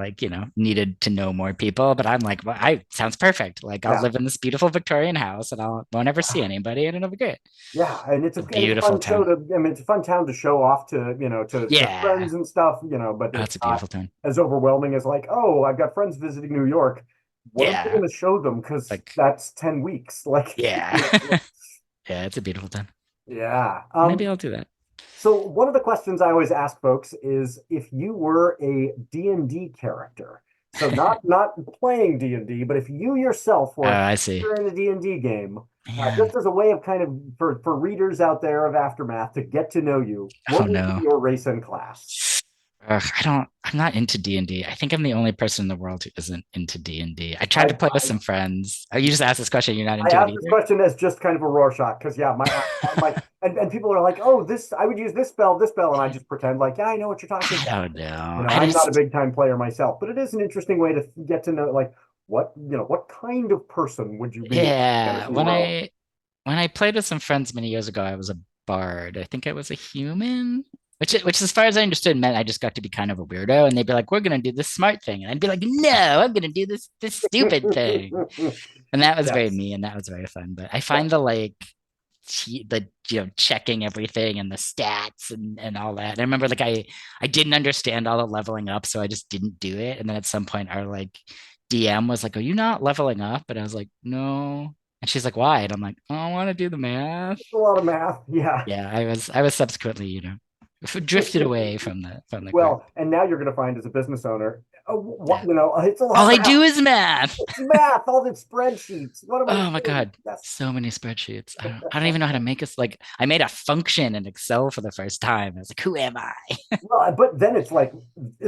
Speaker 2: needed to know more people. But I'm like, well, I sounds perfect. Like I'll
Speaker 4: Yeah.
Speaker 2: live in this beautiful Victorian house, and won't ever see anybody, and it'll be great.
Speaker 4: Yeah, and
Speaker 2: It's a
Speaker 4: it's a
Speaker 2: beautiful
Speaker 4: fun show
Speaker 2: town.
Speaker 4: to. I mean, it's a fun town to show off to to
Speaker 2: Yeah,
Speaker 4: friends and stuff. But
Speaker 2: oh,
Speaker 4: it's
Speaker 2: it's a
Speaker 4: not
Speaker 2: beautiful town.
Speaker 4: as overwhelming as like, oh, I've got friends visiting New York. What am I
Speaker 2: Yeah,
Speaker 4: going to show them? Because
Speaker 2: like
Speaker 4: that's 10 weeks. Like,
Speaker 2: yeah, yeah, it's a beautiful town.
Speaker 4: yeah.
Speaker 2: Maybe I'll do that.
Speaker 4: So one of the questions I always ask folks is if you were a D&D character. So not playing D&D, but if you yourself
Speaker 2: Oh,
Speaker 4: were a
Speaker 2: I see.
Speaker 4: character in a D&D game,
Speaker 2: Man,
Speaker 4: just as a way of kind of for readers out there of Aftermath to get to know you,
Speaker 2: oh
Speaker 4: what would be
Speaker 2: no.
Speaker 4: your race and class?
Speaker 2: Ugh, I'm not into D&D. I think I'm the only person in the world who isn't into D&D. I tried
Speaker 4: I,
Speaker 2: to play with
Speaker 4: I
Speaker 2: some friends. Oh, you just asked this question. You're not
Speaker 4: I
Speaker 2: into it
Speaker 4: asked this
Speaker 2: either?
Speaker 4: question as just kind of a Rorschach because yeah, my and people are like, oh, this I would use this spell, and I just pretend like, yeah, I know what you're talking
Speaker 2: I
Speaker 4: about.
Speaker 2: don't know. I
Speaker 4: I'm not a
Speaker 2: just,
Speaker 4: big time player myself, but it is an interesting way to get to know like what kind of person would you be in a
Speaker 2: yeah.
Speaker 4: fantasy world?
Speaker 2: When I played with some friends many years ago, I was a bard. I think I was a human, which as far as I understood, meant I just got to be kind of a weirdo. And they'd be like, "We're gonna do this smart thing," and I'd be like, "No, I'm gonna do this stupid thing." And that was very
Speaker 4: Yes.
Speaker 2: me, and that was very fun. But I find the like the checking everything and the stats and all that. And I remember like I didn't understand all the leveling up, so I just didn't do it. And then at some point our like DM was like, "Are you not leveling up?" And I was like, "No." And she's like, "Why?" And I'm like, "Oh, I want to do the math."
Speaker 4: It's a lot of math. Yeah.
Speaker 2: Yeah, I was subsequently, drifted away from the group.
Speaker 4: Well, and now you're going to find as a business owner,
Speaker 2: Yeah.
Speaker 4: it's a lot
Speaker 2: All
Speaker 4: of
Speaker 2: I
Speaker 4: math.
Speaker 2: do is math.
Speaker 4: It's math, all the spreadsheets. What am I
Speaker 2: Oh my
Speaker 4: doing?
Speaker 2: God.
Speaker 4: Yes.
Speaker 2: So many spreadsheets. I don't even know how to make us like I made a function in Excel for the first time. I was like, who am I?
Speaker 4: Well, but then it's like,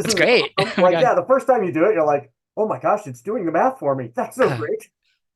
Speaker 2: That's
Speaker 4: isn't it
Speaker 2: great.
Speaker 4: awesome?
Speaker 2: Oh my
Speaker 4: Like,
Speaker 2: God.
Speaker 4: yeah, the first time you do it, you're like, oh my gosh, it's doing the math for me. That's so
Speaker 2: Uh,
Speaker 4: great.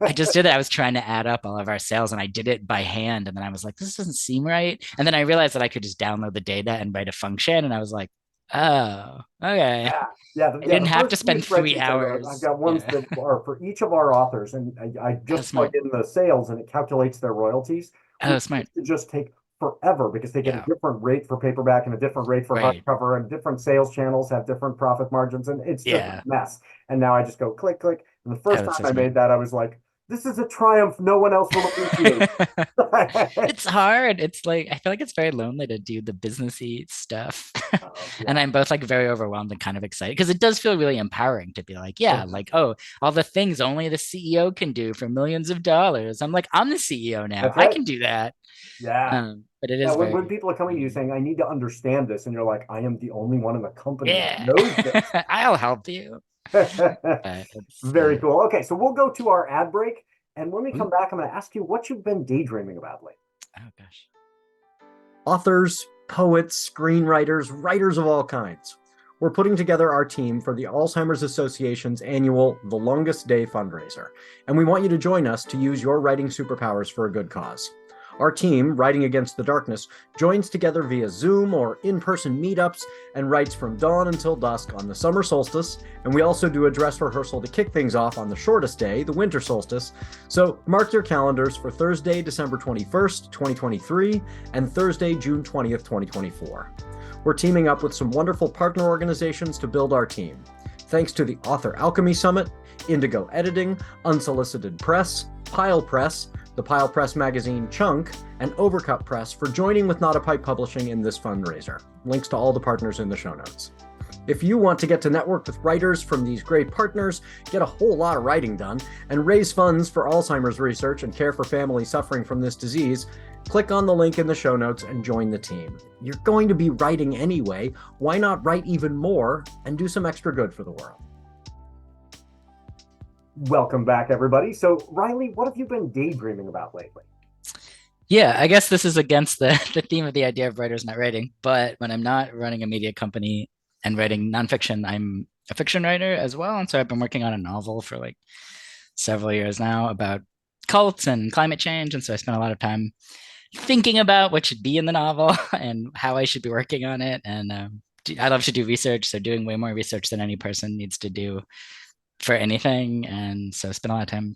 Speaker 2: I just did it. I was trying to add up all of our sales and I did it by hand. And then I was like, this doesn't seem right. And then I realized that I could just download the data and write a function. And I was like, oh, okay.
Speaker 4: Yeah, yeah,
Speaker 2: I
Speaker 4: yeah.
Speaker 2: didn't
Speaker 4: The
Speaker 2: have to
Speaker 4: first few
Speaker 2: spend three
Speaker 4: spreadsheets I wrote, I've
Speaker 2: hours.
Speaker 4: got ones
Speaker 2: Yeah.
Speaker 4: that are for each of our authors, and I
Speaker 2: Oh,
Speaker 4: just plug
Speaker 2: smart.
Speaker 4: in the sales and it calculates their royalties,
Speaker 2: Oh,
Speaker 4: which
Speaker 2: smart.
Speaker 4: used to just take forever because they get a
Speaker 2: Yeah.
Speaker 4: different rate for paperback and a different rate for
Speaker 2: Right.
Speaker 4: hardcover, and different sales channels have different profit margins, and it's just a
Speaker 2: Yeah.
Speaker 4: mess. And now I just go click, click. And the
Speaker 2: Oh,
Speaker 4: first
Speaker 2: that's
Speaker 4: time
Speaker 2: so
Speaker 4: I
Speaker 2: smart.
Speaker 4: made that, I was like, This is a triumph no one else will appreciate.
Speaker 2: It's hard. It's like I feel like it's very lonely to do the businessy stuff. And
Speaker 4: Yeah.
Speaker 2: I'm both like very overwhelmed and kind of excited because it does feel really empowering to be like, yeah, like, oh, all the things only the CEO can do for millions of dollars. I'm like, I'm the CEO now.
Speaker 4: That's
Speaker 2: I
Speaker 4: right.
Speaker 2: can do that.
Speaker 4: Yeah.
Speaker 2: But it
Speaker 4: Yeah,
Speaker 2: is
Speaker 4: when
Speaker 2: very,
Speaker 4: people are coming to you saying, I need to understand this, and you're like, I am the only one in the company that
Speaker 2: yeah,
Speaker 4: knows this.
Speaker 2: I'll help you. But it's
Speaker 4: Very cool. Okay, so we'll go to our ad break. And when we come
Speaker 2: ooh,
Speaker 4: back, I'm going to ask you what you've been daydreaming about lately.
Speaker 2: oh gosh.
Speaker 1: Authors, poets, screenwriters, writers of all kinds. We're putting together our team for the Alzheimer's Association's annual The Longest Day fundraiser, and we want you to join us to use your writing superpowers for a good cause. Our team, Writing Against the Darkness, joins together via Zoom or in-person meetups and writes from dawn until dusk on the summer solstice, and we also do a dress rehearsal to kick things off on the shortest day, the winter solstice. So mark your calendars for Thursday, December 21st, 2023, and Thursday, June 20th, 2024. We're teaming up with some wonderful partner organizations to build our team. Thanks to the Author Alchemy Summit, Indigo Editing, Unsolicited Press, Pile Press, the Pile Press magazine Chunk, and Overcut Press for joining with Not a Pipe Publishing in this fundraiser. Links to all the partners in the show notes. If you want to get to network with writers from these great partners, get a whole lot of writing done, and raise funds for Alzheimer's research and care for families suffering from this disease, click on the link in the show notes and join the team. You're going to be writing anyway. Why not write even more and do some extra good for the world?
Speaker 4: Welcome back, everybody. So, Riley, what have you been daydreaming about lately?
Speaker 2: Yeah, I guess this is against the theme of the idea of writers not writing. But when I'm not running a media company and writing nonfiction, I'm a fiction writer as well. And so I've been working on a novel for like several years now about cults and climate change. And so I spent a lot of time thinking about what should be in the novel and how I should be working on it. And I love to do research. So doing way more research than any person needs to do for anything. And so I spent a lot of time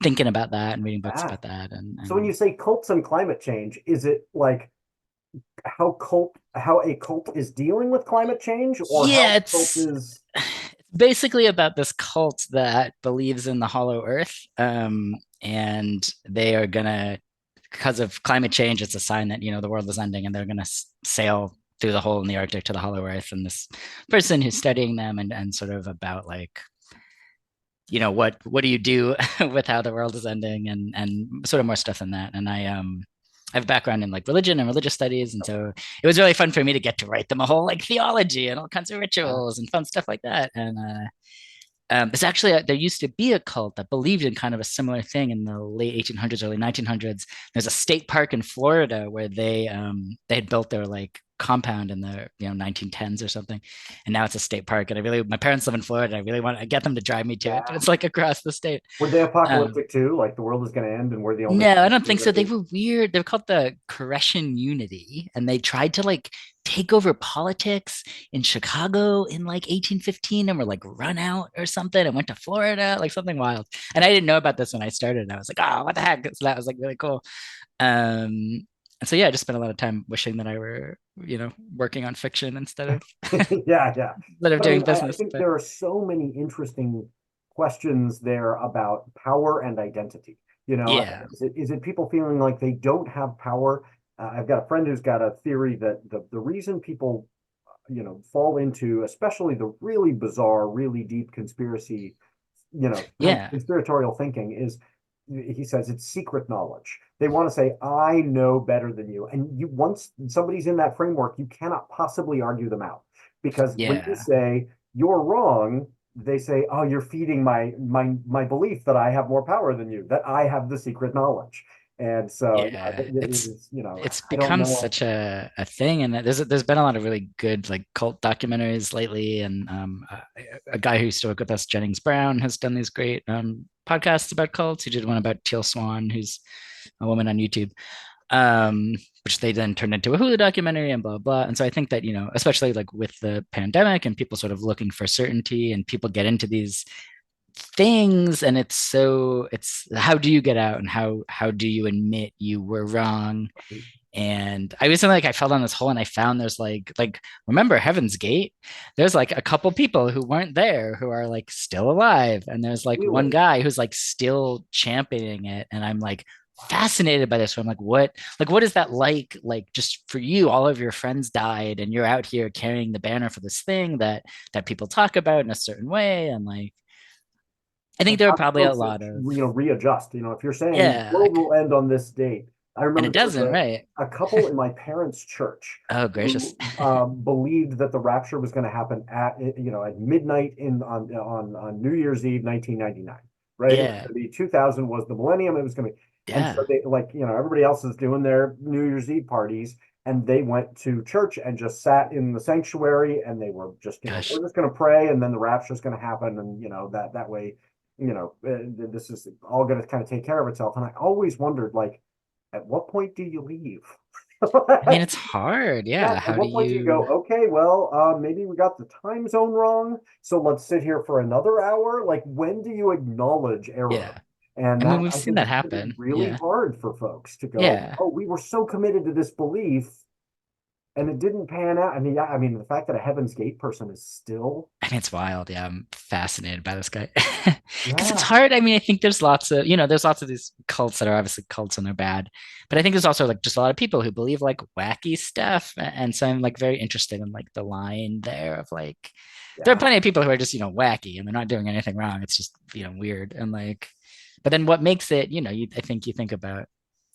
Speaker 2: thinking about that and reading books
Speaker 4: Ah.
Speaker 2: about that.
Speaker 4: So when you say cults and climate change, is it like how a cult is dealing with climate change, or how
Speaker 2: yeah,
Speaker 4: a cult is
Speaker 2: basically about this cult that believes in the hollow earth. And they are gonna, because of climate change, it's a sign that, the world is ending, and they're gonna sail through the hole in the Arctic to the hollow earth. And this person who's studying them and sort of about like, what do you do with how the world is ending, and sort of more stuff than that. And I have a background in like religion and religious studies, and so it was really fun for me to get to write them a whole like theology and all kinds of rituals and fun stuff like that. And it's actually there used to be a cult that believed in kind of a similar thing in the late 1800s, early 1900s. There's a state park in Florida where they had built their like compound in the 1910s or something, and now it's a state park. And my parents live in Florida. I really want to get them to drive me to it.
Speaker 4: yeah.
Speaker 2: It's like across the state.
Speaker 4: Were they apocalyptic too? Like the world is going to end and we're the only.
Speaker 2: No, I don't think so. They were weird. They're called the Korean Unity, and they tried to like take over politics in Chicago in like 1815 and were like run out or something and went to Florida, like something wild. And I didn't know about this when I started. I was like, oh, what the heck? So that was like really cool. And so yeah, I just spent a lot of time wishing that I were, working on fiction instead of
Speaker 4: Yeah.
Speaker 2: instead of doing
Speaker 4: I
Speaker 2: business.
Speaker 4: think
Speaker 2: But
Speaker 4: there are so many interesting questions there about power and identity.
Speaker 2: yeah,
Speaker 4: Is it people feeling like they don't have power? I've got a friend who's got a theory that the reason people, fall into, especially the really bizarre, really deep conspiracy,
Speaker 2: yeah,
Speaker 4: conspiratorial thinking is, he says it's secret knowledge. They want to say, I know better than you. And once somebody's in that framework, you cannot possibly argue them out. Because when you
Speaker 2: yeah,
Speaker 4: say you're wrong, they say, oh, you're feeding my belief that I have more power than you, that I have the secret knowledge. And so
Speaker 2: yeah.
Speaker 4: it is,
Speaker 2: It's
Speaker 4: I don't
Speaker 2: become
Speaker 4: know.
Speaker 2: such a thing, and there's been a lot of really good like cult documentaries lately. And a guy who used to work with us, Jennings Brown, has done these great podcasts about cults. He did one about Teal Swan, who's a woman on YouTube, which they then turned into a Hulu documentary and blah blah. And so I think that especially like with the pandemic and people sort of looking for certainty, and people get into these things, and it's how do you get out, and how do you admit you were wrong. And I recently, like, I fell down this hole and I found there's like remember Heaven's Gate? There's like a couple people who weren't there who are like still alive. And there's like one
Speaker 4: Really?
Speaker 2: guy who's like still championing it. And I'm like fascinated by this. So I'm like what is that like just for you? All of your friends died and you're out here carrying the banner for this thing that people talk about in a certain way. And like I think
Speaker 5: And
Speaker 2: there are
Speaker 5: how do
Speaker 2: probably a
Speaker 5: folks,
Speaker 2: lot of
Speaker 5: readjust? If you're saying the
Speaker 2: yeah,
Speaker 5: world will end on this date, I
Speaker 2: and
Speaker 5: remember
Speaker 2: it
Speaker 5: there was
Speaker 2: doesn't, right?
Speaker 5: a couple in my parents' church
Speaker 2: Oh,
Speaker 5: who
Speaker 2: gracious.
Speaker 5: believed that the rapture was going to happen at midnight on New Year's Eve, 1999. Right? It was
Speaker 2: Yeah.
Speaker 5: going to be 2000 was the millennium. It was going to be, and so
Speaker 2: Yeah.
Speaker 5: they everybody else is doing their New Year's Eve parties, and they went to church and just sat in the sanctuary, and they were just
Speaker 2: Gosh.
Speaker 5: we're just going to pray, and then the rapture is going to happen, and that way this is all going to kind of take care of itself. And I always wondered, like, at what point do you leave?
Speaker 2: I mean, it's hard.
Speaker 5: Yeah,
Speaker 2: Yeah.
Speaker 5: at
Speaker 2: How do
Speaker 5: what point do you go,
Speaker 2: you,
Speaker 5: okay, well, maybe we got the time zone wrong, so let's sit here for another hour. Like, when do you acknowledge error?
Speaker 2: yeah.
Speaker 5: And
Speaker 2: I mean,
Speaker 5: that,
Speaker 2: we've
Speaker 5: I
Speaker 2: seen
Speaker 5: think,
Speaker 2: that
Speaker 5: is going to be
Speaker 2: happen.
Speaker 5: really
Speaker 2: Yeah.
Speaker 5: hard for folks to go,
Speaker 2: Yeah.
Speaker 5: oh, we were so committed to this belief and it didn't pan out. I mean, yeah, I mean, the fact that a Heaven's Gate person is still,
Speaker 2: I mean, it's wild. Yeah. I'm fascinated by this guy because it's
Speaker 5: yeah,
Speaker 2: hard. I mean, I think there's lots of these cults that are obviously cults and they're bad, but I think there's also like just a lot of people who believe like wacky stuff. And so I'm like very interested in like the line there of like, there are
Speaker 5: yeah.
Speaker 2: plenty of people who are just, wacky and they're not doing anything wrong. It's just, weird. And like, but then what makes it, I think you think about,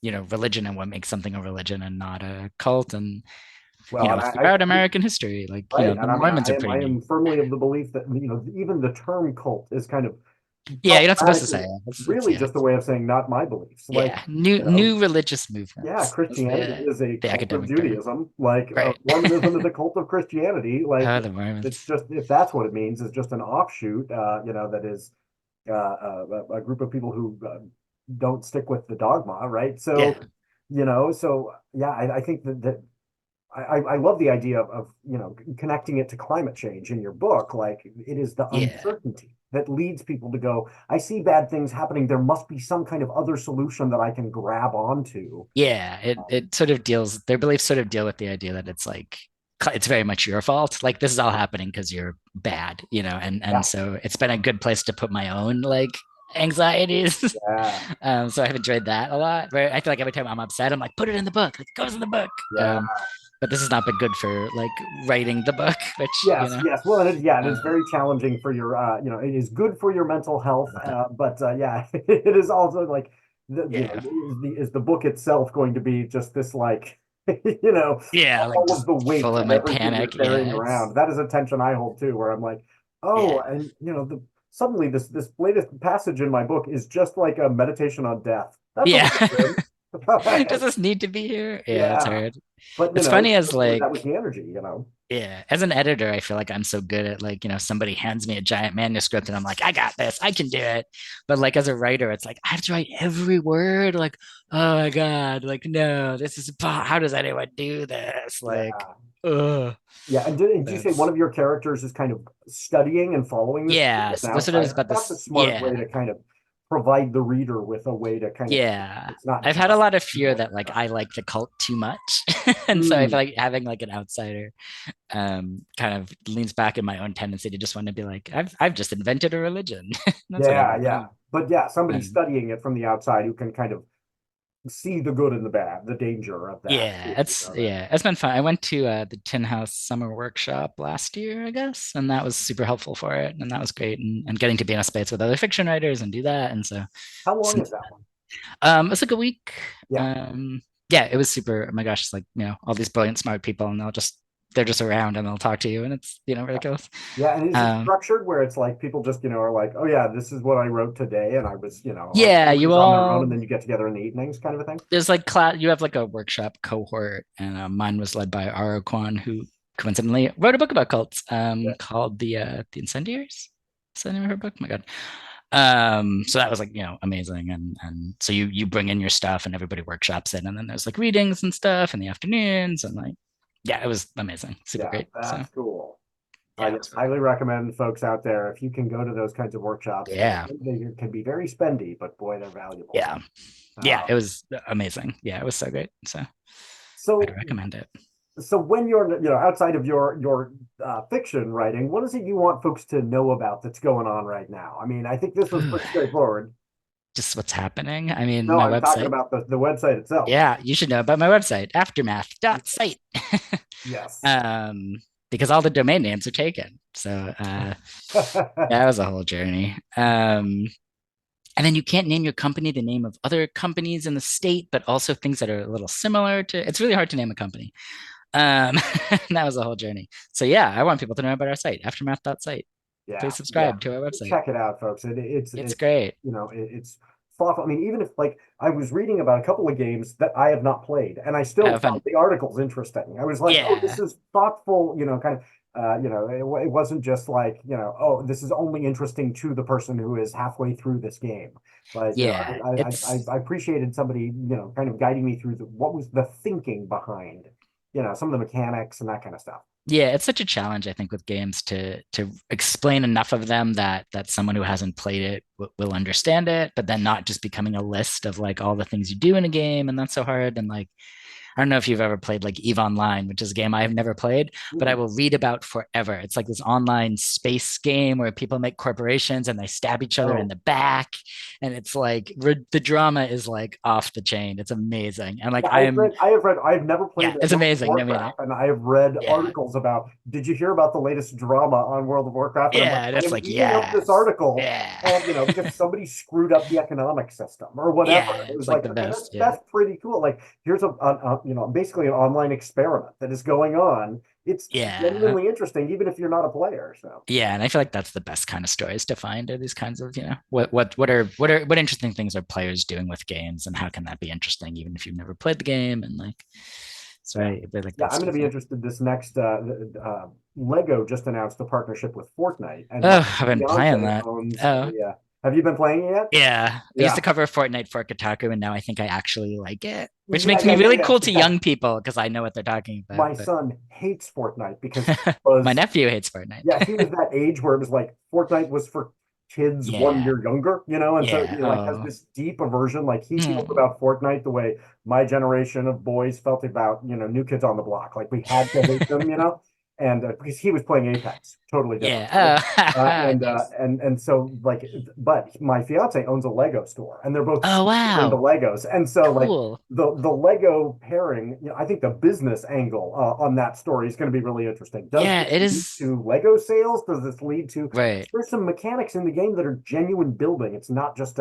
Speaker 2: religion and what makes something a religion and not a cult. And,
Speaker 5: Well, and
Speaker 2: throughout American history, like,
Speaker 5: right.
Speaker 2: the
Speaker 5: And I mean,
Speaker 2: Mormons are
Speaker 5: I
Speaker 2: pretty
Speaker 5: am
Speaker 2: neat.
Speaker 5: firmly of the belief that, even the term cult is kind of
Speaker 2: Yeah, you're not supposed to
Speaker 5: problematic,
Speaker 2: say
Speaker 5: is
Speaker 2: it.
Speaker 5: really
Speaker 2: Yeah.
Speaker 5: just a way of saying not my beliefs. Like,
Speaker 2: Yeah. New religious
Speaker 5: yeah,
Speaker 2: movements. That's
Speaker 5: Christianity is a
Speaker 2: the
Speaker 5: cult of
Speaker 2: academic term.
Speaker 5: Judaism. Like,
Speaker 2: Right.
Speaker 5: Mormonism is a cult of Christianity. Like,
Speaker 2: Oh, the
Speaker 5: it's
Speaker 2: Mormons.
Speaker 5: just, if that's what it means, is just an offshoot. That is a group of people who don't stick with the dogma, right?
Speaker 2: Yeah.
Speaker 5: So yeah, I think that I love the idea of connecting it to climate change in your book. Like, it is the
Speaker 2: Yeah.
Speaker 5: uncertainty that leads people to go, I see bad things happening. There must be some kind of other solution that I can grab onto.
Speaker 2: Yeah. It sort of deals, their beliefs sort of deal with the idea that it's like, it's very much your fault. Like this is all happening because you're bad, and
Speaker 5: Yeah,
Speaker 2: so it's been a good place to put my own like anxieties.
Speaker 5: yeah,
Speaker 2: So I've enjoyed that a lot. Where I feel like every time I'm upset, I'm like, put it in the book. Like, it goes in the book.
Speaker 5: yeah.
Speaker 2: But this has not been good for like writing the book, which
Speaker 5: Yes, yes. Well, and
Speaker 2: uh,
Speaker 5: it's very challenging for your, it is good for your mental health,
Speaker 2: mental.
Speaker 5: but yeah, it is also like,
Speaker 2: Yeah,
Speaker 5: is the book itself going to be just this like,
Speaker 2: yeah, like
Speaker 5: all of
Speaker 2: just
Speaker 5: the weight
Speaker 2: full of
Speaker 5: of
Speaker 2: my
Speaker 5: everything you're
Speaker 2: panic.
Speaker 5: carrying
Speaker 2: Yeah, it's
Speaker 5: around? That is a tension I hold too, where I'm like, oh,
Speaker 2: yeah,
Speaker 5: and suddenly this latest passage in my book is just like a meditation on death. That's a
Speaker 2: yeah.
Speaker 5: little
Speaker 2: Does
Speaker 5: grim.
Speaker 2: this need to be here? Yeah, it's
Speaker 5: Yeah,
Speaker 2: hard.
Speaker 5: but
Speaker 2: It's funny as
Speaker 5: especially with that
Speaker 2: like
Speaker 5: with the energy.
Speaker 2: yeah, as an editor, I feel like I'm so good at like, somebody hands me a giant manuscript and I'm like, I got this, I can do it. But like as a writer, it's like I have to write every word, like, oh my God, like, no, this is how does anyone do this? Like,
Speaker 5: Yeah.
Speaker 2: ugh,
Speaker 5: Yeah, and did you say one
Speaker 2: that's
Speaker 5: of your characters is kind of studying and following this
Speaker 2: yeah.
Speaker 5: as an
Speaker 2: So this sort of is
Speaker 5: outsider?
Speaker 2: about
Speaker 5: That's a
Speaker 2: this.
Speaker 5: smart way
Speaker 2: Yeah.
Speaker 5: to kind of provide the reader with a way to kind of,
Speaker 2: Yeah.
Speaker 5: it's not
Speaker 2: I've had a
Speaker 5: just
Speaker 2: lot of fear
Speaker 5: people.
Speaker 2: that like I like the cult too much. And so I feel
Speaker 5: Mm,
Speaker 2: like having like an outsider kind of leans back in my own tendency to just want to be like, I've just invented a religion. That's
Speaker 5: yeah,
Speaker 2: whatever.
Speaker 5: yeah. But yeah, somebody
Speaker 2: Um,
Speaker 5: studying it from the outside who can kind of see the good and the bad, the danger of that.
Speaker 2: it's been fun. I went to the Tin House Summer Workshop last year, I guess, and that was super helpful for it, and that was great, and getting to be in a space with other fiction writers and do that, and so
Speaker 5: How long
Speaker 2: since
Speaker 5: is that one?
Speaker 2: it's like a week.
Speaker 5: Yeah.
Speaker 2: Yeah, it was super. Oh my gosh, it's like all these brilliant, smart people, and they're just around and they'll talk to you, and it's ridiculous.
Speaker 5: Yeah, and is it
Speaker 2: Um,
Speaker 5: structured where it's like people just, are like, oh yeah, this is what I wrote today, and I was,
Speaker 2: yeah, you
Speaker 5: everybody's on their own,
Speaker 2: all
Speaker 5: and then you get together in the evenings, kind of a thing?
Speaker 2: there's like you have like a workshop cohort, and mine was led by Ara Kwan, who coincidentally wrote a book about cults
Speaker 5: Yeah.
Speaker 2: called the Incendiaries. Is that the name of her book? Oh my God. So that was like amazing, and so you bring in your stuff and everybody workshops it, and then there's like readings and stuff in the afternoons, and like yeah, it was amazing, super
Speaker 5: Yeah,
Speaker 2: great. So
Speaker 5: that's cool. I
Speaker 2: Yeah.
Speaker 5: just highly recommend folks out there, if you can go to those kinds of workshops,
Speaker 2: Yeah.
Speaker 5: they can be very spendy, but boy, they're valuable.
Speaker 2: Yeah. Yeah.
Speaker 5: Uh,
Speaker 2: It was amazing. Yeah, it was so great. So I'd
Speaker 5: so
Speaker 2: recommend it.
Speaker 5: when you're, outside of your fiction writing, what is it you want folks to know about that's going on right now? I mean, I think this was pretty straightforward.
Speaker 2: Just what's happening. I mean,
Speaker 5: No,
Speaker 2: my
Speaker 5: I'm talking
Speaker 2: website.
Speaker 5: about the website itself.
Speaker 2: Yeah, you should know about my website, Aftermath.site.
Speaker 5: Yes.
Speaker 2: Because all the domain names are taken. So that was a whole journey. And then you can't name your company the name of other companies in the state, but also things that are a little similar to. It's really hard to name a company. That was a whole journey. So yeah, I want people to know about our site, Aftermath.site.
Speaker 5: Yeah,
Speaker 2: Please subscribe to our website.
Speaker 5: check it out, folks.
Speaker 2: It's great.
Speaker 5: It's thoughtful. I mean, even if, like, I was reading about a couple of games that I have not played, and I still found the articles interesting. I was like, oh, this is thoughtful, kind of. It wasn't just like, oh, this is only interesting to the person who is halfway through this game. But
Speaker 2: Yeah,
Speaker 5: I appreciated somebody, kind of guiding me through what was the thinking behind, some of the mechanics and that kind of stuff.
Speaker 2: Yeah, it's such a challenge, I think, with games to explain enough of them that someone who hasn't played it will understand it, but then not just becoming a list of like all the things you do in a game, and that's so hard. And like, I don't know if you've ever played like EVE Online, which is a game I've never played, but I will read about forever. It's like this online space game where people make corporations and they stab each other in the back. And it's like the drama is like off the chain. It's amazing. And like
Speaker 5: I've never played
Speaker 2: it's amazing.
Speaker 5: Warcraft, and I have read articles about, did you hear about the latest drama on World of Warcraft? And
Speaker 2: and it's like,
Speaker 5: up this article,
Speaker 2: and
Speaker 5: because somebody screwed up the economic system or whatever. It was like
Speaker 2: the best.
Speaker 5: That's pretty cool. Like, here's basically an online experiment that is going on. It's genuinely interesting, even if you're not a player. So
Speaker 2: and I feel like that's the best kind of stories to find, are these kinds of, what interesting things are players doing with games, and how can that be interesting even if you've never played the game, and like, so I'm going
Speaker 5: to be interested. This next Lego just announced a partnership with Fortnite, and
Speaker 2: I've been playing that.
Speaker 5: Have you been playing it yet?
Speaker 2: Yeah. I used to cover Fortnite for Kotaku, and now I think I actually like it, which makes me really cool to young people because I know what they're talking about.
Speaker 5: My son hates Fortnite because
Speaker 2: my nephew hates Fortnite.
Speaker 5: Yeah, he was that age where it was like Fortnite was for kids 1 year younger, and so he has this deep aversion. Like, he feels about Fortnite the way my generation of boys felt about New Kids on the Block. Like, we had to hate them, and because he was playing Apex, totally different. And so, like, but my fiance owns a Lego store, and they're both into Legos, and so like the Lego pairing, I think the business angle on that story is going to be really interesting. Does this
Speaker 2: it is
Speaker 5: to Lego sales? Does this lead to there's some mechanics in the game that are genuine building? It's not just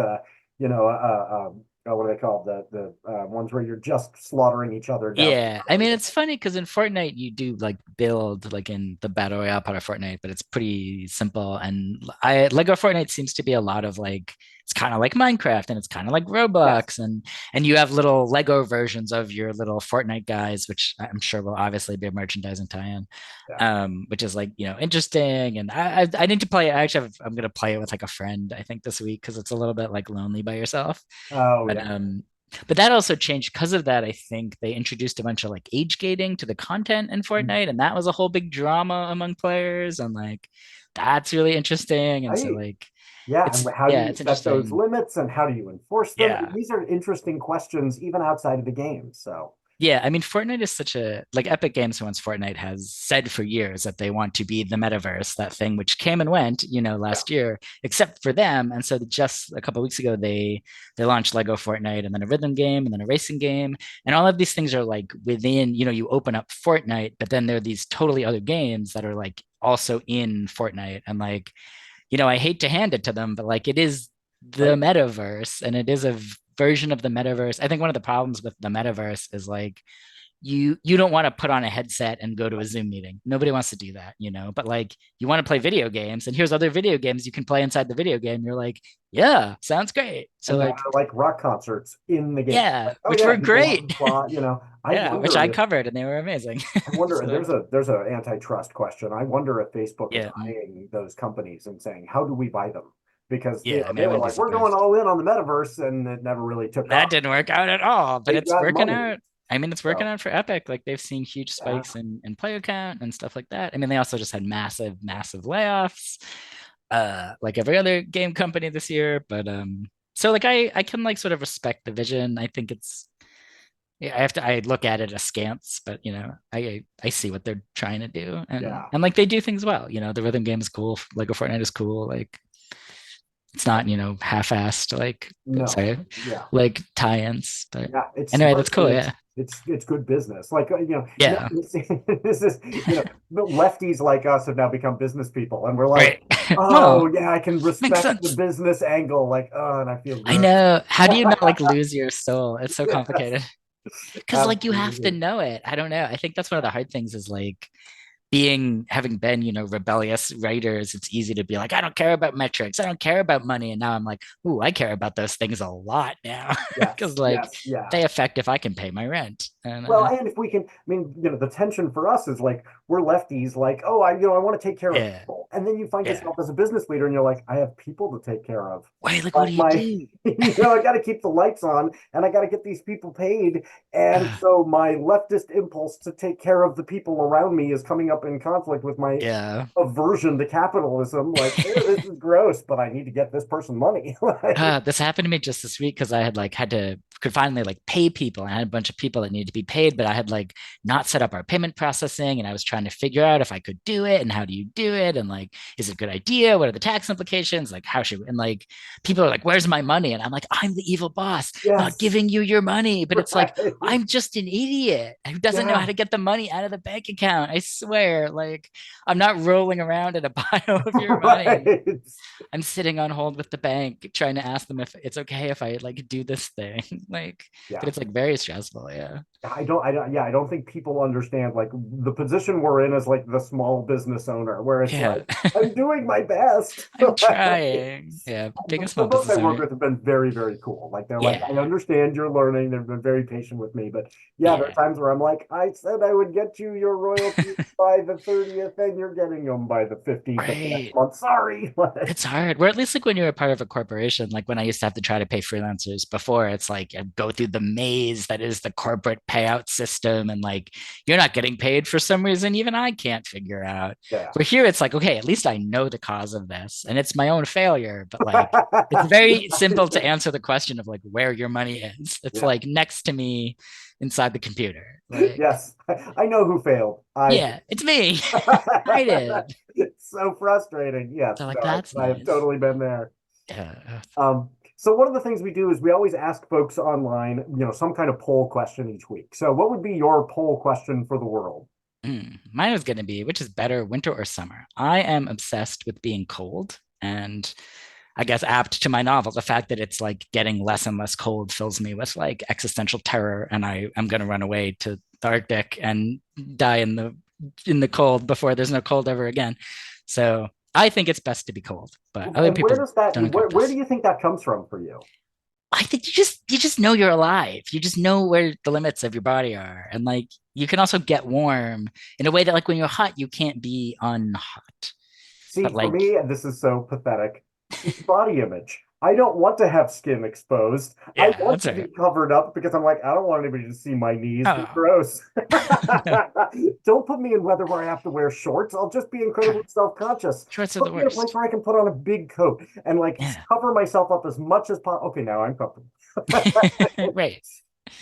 Speaker 5: what are they called? The ones where you're just slaughtering each other down.
Speaker 2: I mean, it's funny because in Fortnite you do like build, like in the battle royale part of Fortnite, but it's pretty simple. And Lego Fortnite seems to be a lot of like, it's kind of like Minecraft, and it's kind of like Roblox, and you have little Lego versions of your little Fortnite guys, which I'm sure will obviously be a merchandising tie-in, which is like, interesting. And I need to play it. I'm going to play it with like a friend, I think, this week, because it's a little bit like lonely by yourself. But that also changed because of that. I think they introduced a bunch of like age gating to the content in Fortnite, and that was a whole big drama among players, and like, that's really interesting. And so like,
Speaker 5: and how do you set those limits, and how do you enforce them? These are interesting questions even outside of the game. So
Speaker 2: I mean, Fortnite is such a, like, Epic Games, once Fortnite has said for years that they want to be the metaverse, that thing which came and went, last year, except for them. And so just a couple of weeks ago, they launched Lego Fortnite, and then a rhythm game, and then a racing game. And all of these things are like within, you open up Fortnite, but then there are these totally other games that are like also in Fortnite. And like, I hate to hand it to them, but like, it is the metaverse, and it is a version of the metaverse. I think one of the problems with the metaverse is like, you don't want to put on a headset and go to a Zoom meeting. Nobody wants to do that, but like, you want to play video games, and here's other video games you can play inside the video game. You're like, yeah, sounds great. So
Speaker 5: like rock concerts in the game,
Speaker 2: which were great.
Speaker 5: Which
Speaker 2: I covered, and they were amazing.
Speaker 5: I wonder, there's an antitrust question. I wonder if Facebook is buying those companies and saying, how do we buy them? Because they were like, we're going all in on the metaverse, and it never really took off.
Speaker 2: That didn't work out at all, but it's working out. I mean, it's
Speaker 5: So,
Speaker 2: working out for Epic. Like they've seen huge
Speaker 5: yeah.
Speaker 2: spikes in player count and stuff like that. I mean, they also just had massive layoffs, like every other game company this year. But so like I can like sort of respect the vision. I think it's yeah, I look at it askance, but I see what they're trying to do, and
Speaker 5: Yeah.
Speaker 2: like they do things well. The rhythm game is cool. Lego Fortnite is cool. Like it's not half-assed like
Speaker 5: No.
Speaker 2: sorry,
Speaker 5: Yeah.
Speaker 2: like tie-ins. But
Speaker 5: Yeah, it's
Speaker 2: anyway,
Speaker 5: smart
Speaker 2: that's
Speaker 5: and
Speaker 2: cool. Yeah,
Speaker 5: it's good business. Like no,
Speaker 2: yeah,
Speaker 5: this is the lefties like us have now become business people, and we're like,
Speaker 2: right.
Speaker 5: oh
Speaker 2: Well,
Speaker 5: yeah, I can
Speaker 2: makes
Speaker 5: respect the
Speaker 2: sense.
Speaker 5: business angle. Like, oh, and I feel
Speaker 2: I
Speaker 5: good.
Speaker 2: know. How do you not like lose your soul? It's so
Speaker 5: Yes,
Speaker 2: complicated. Because like you have to
Speaker 5: absolutely.
Speaker 2: know it. I don't know. I think that's one of the hard things is like having been rebellious writers, it's easy to be like, I don't care about metrics, I don't care about money, and now I'm like, ooh, I care about those things a lot now because
Speaker 5: Yes,
Speaker 2: like
Speaker 5: yes, yeah.
Speaker 2: they affect if I can pay my rent. And
Speaker 5: Well, and if we can, I mean, the tension for us is like we're lefties, like, oh, I want to take care of
Speaker 2: yeah,
Speaker 5: people, and then you find
Speaker 2: yeah.
Speaker 5: yourself as a business leader, and you're like, I have people to take care of.
Speaker 2: Wait, like what
Speaker 5: Like
Speaker 2: do you
Speaker 5: my,
Speaker 2: do?
Speaker 5: I got to keep the lights on, and I got to get these people paid, and so my leftist impulse to take care of the people around me is coming up in conflict with my
Speaker 2: Yeah.
Speaker 5: aversion to capitalism. Like, this is gross, but I need to get this person money. Like,
Speaker 2: This happened to me just this week because I had like could finally like pay people. And I had a bunch of people that needed to be paid, but I had like not set up our payment processing, and I was trying to figure out if I could do it and how do you do it, and like is it a good idea? What are the tax implications? Like how should and like people are like, where's my money? And I'm like, I'm the evil boss, not
Speaker 5: yes,
Speaker 2: giving you your money. But it's like
Speaker 5: right,
Speaker 2: I'm just an idiot who doesn't know how
Speaker 5: yeah,
Speaker 2: to get the money out of the bank account. I swear, like I'm not rolling around in a pile of your money.
Speaker 5: right.
Speaker 2: I'm sitting on hold with the bank trying to ask them if it's okay if I like do this thing. Like, but
Speaker 5: Yeah.
Speaker 2: it's like very stressful. Yeah.
Speaker 5: Yeah, I don't think people understand like the position we're in as like the small business owner, where it's
Speaker 2: Yeah.
Speaker 5: like, I'm doing my best.
Speaker 2: I'm trying. Yeah. Being a
Speaker 5: The
Speaker 2: small
Speaker 5: folks I
Speaker 2: business
Speaker 5: work
Speaker 2: owner.
Speaker 5: with have been very, very cool. Like they're like, I
Speaker 2: Yeah.
Speaker 5: understand you're learning. They've been very patient with me. But yeah, there are
Speaker 2: Yeah.
Speaker 5: times where I'm like, I said I would get you your royalties by the 30th, and you're getting them by the 15th of the next
Speaker 2: Right.
Speaker 5: month. Sorry.
Speaker 2: It's hard. Or at least like when you're a part of a corporation, like when I used to have to try to pay freelancers before, it's like I go through the maze that is the corporate payout system, and like you're not getting paid for some reason even I can't figure out.
Speaker 5: Yeah.
Speaker 2: Where here it's like, okay, at least I know the cause of this and it's my own failure, but like it's very simple to answer the question of like where your money is. It's
Speaker 5: Yeah.
Speaker 2: like next to me inside the computer. Like,
Speaker 5: Yes. I know who failed. I
Speaker 2: yeah, it's me. I did.
Speaker 5: It's so frustrating. Yes,
Speaker 2: So like
Speaker 5: no,
Speaker 2: that's
Speaker 5: I have
Speaker 2: nice.
Speaker 5: totally been there.
Speaker 2: Yeah.
Speaker 5: So one of the things we do is we always ask folks online, some kind of poll question each week. So what would be your poll question for the world?
Speaker 2: Mine was going to be, which is better, winter or summer? I am obsessed with being cold. And I guess apt to my novel, the fact that it's like getting less and less cold fills me with like existential terror. And I'm going to run away to the Arctic and die in the cold before there's no cold ever again. So I think it's best to be cold, but other
Speaker 5: And where
Speaker 2: people
Speaker 5: does that
Speaker 2: don't agree with
Speaker 5: where do
Speaker 2: this.
Speaker 5: you think that comes from for you?
Speaker 2: I think you just know you're alive. You just know where the limits of your body are. And like you can also get warm in a way that like when you're hot, you can't be unhot.
Speaker 5: See,
Speaker 2: But
Speaker 5: for
Speaker 2: like,
Speaker 5: me, and this is so pathetic, it's body image. I don't want to have skin exposed. I
Speaker 2: yeah,
Speaker 5: want
Speaker 2: that's
Speaker 5: to be
Speaker 2: right.
Speaker 5: covered up because I'm like, I don't want anybody to see my knees. They're
Speaker 2: Oh,
Speaker 5: gross. Don't put me in weather where I have to wear shorts. I'll just be incredibly self-conscious.
Speaker 2: shorts are the
Speaker 5: Put me in a place
Speaker 2: worst.
Speaker 5: where I can put on a big coat and like
Speaker 2: Yeah.
Speaker 5: cover myself up as much as possible. Okay, now I'm comfortable.
Speaker 2: Right.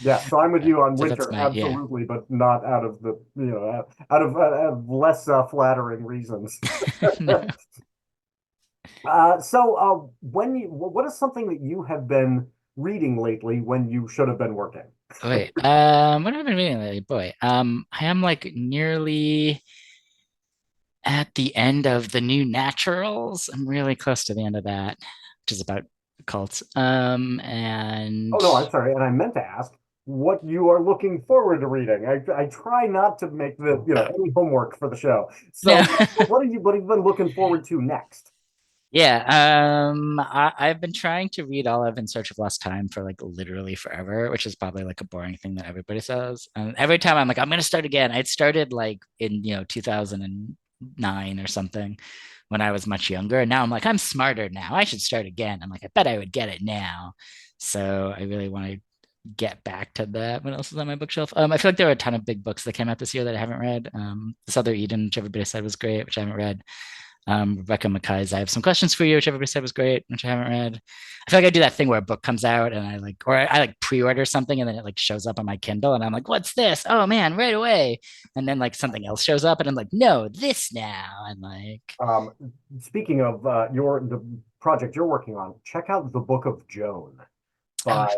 Speaker 5: Yeah, so I'm with you on
Speaker 2: So that's
Speaker 5: winter,
Speaker 2: my yeah.
Speaker 5: absolutely, but not out of the, out of less flattering reasons.
Speaker 2: No.
Speaker 5: What is something that you have been reading lately when you should have been working?
Speaker 2: Wait. What have I been reading lately? Boy. I am like nearly at the end of the new Naturals. I'm really close to the end of that, which is about cults.
Speaker 5: Oh
Speaker 2: And
Speaker 5: no, I'm sorry, and I meant to ask what you are looking forward to reading. I try not to make the any homework for the show. So
Speaker 2: yeah.
Speaker 5: what have you been looking forward to next?
Speaker 2: Yeah, I've been trying to read all of In Search of Lost Time for like literally forever, which is probably like a boring thing that everybody says. And every time I'm like, I'm gonna start again. I'd started like in 2009 or something when I was much younger, and now I'm like, I'm smarter now. I should start again. I'm like, I bet I would get it now. So I really want to get back to that. What else is on my bookshelf? I feel like there were a ton of big books that came out this year that I haven't read. This other Eden, which everybody said was great, which I haven't read. Rebecca Mackay's I Have Some Questions for You, which everybody said was great, which I haven't read. I feel like I do that thing where a book comes out and I like pre-order something and then it like shows up on my Kindle and I'm like, what's this? Oh man, right away. And then like something else shows up and I'm like, no, this now. And like,
Speaker 5: speaking of the project you're working on, check out the Book of Joan by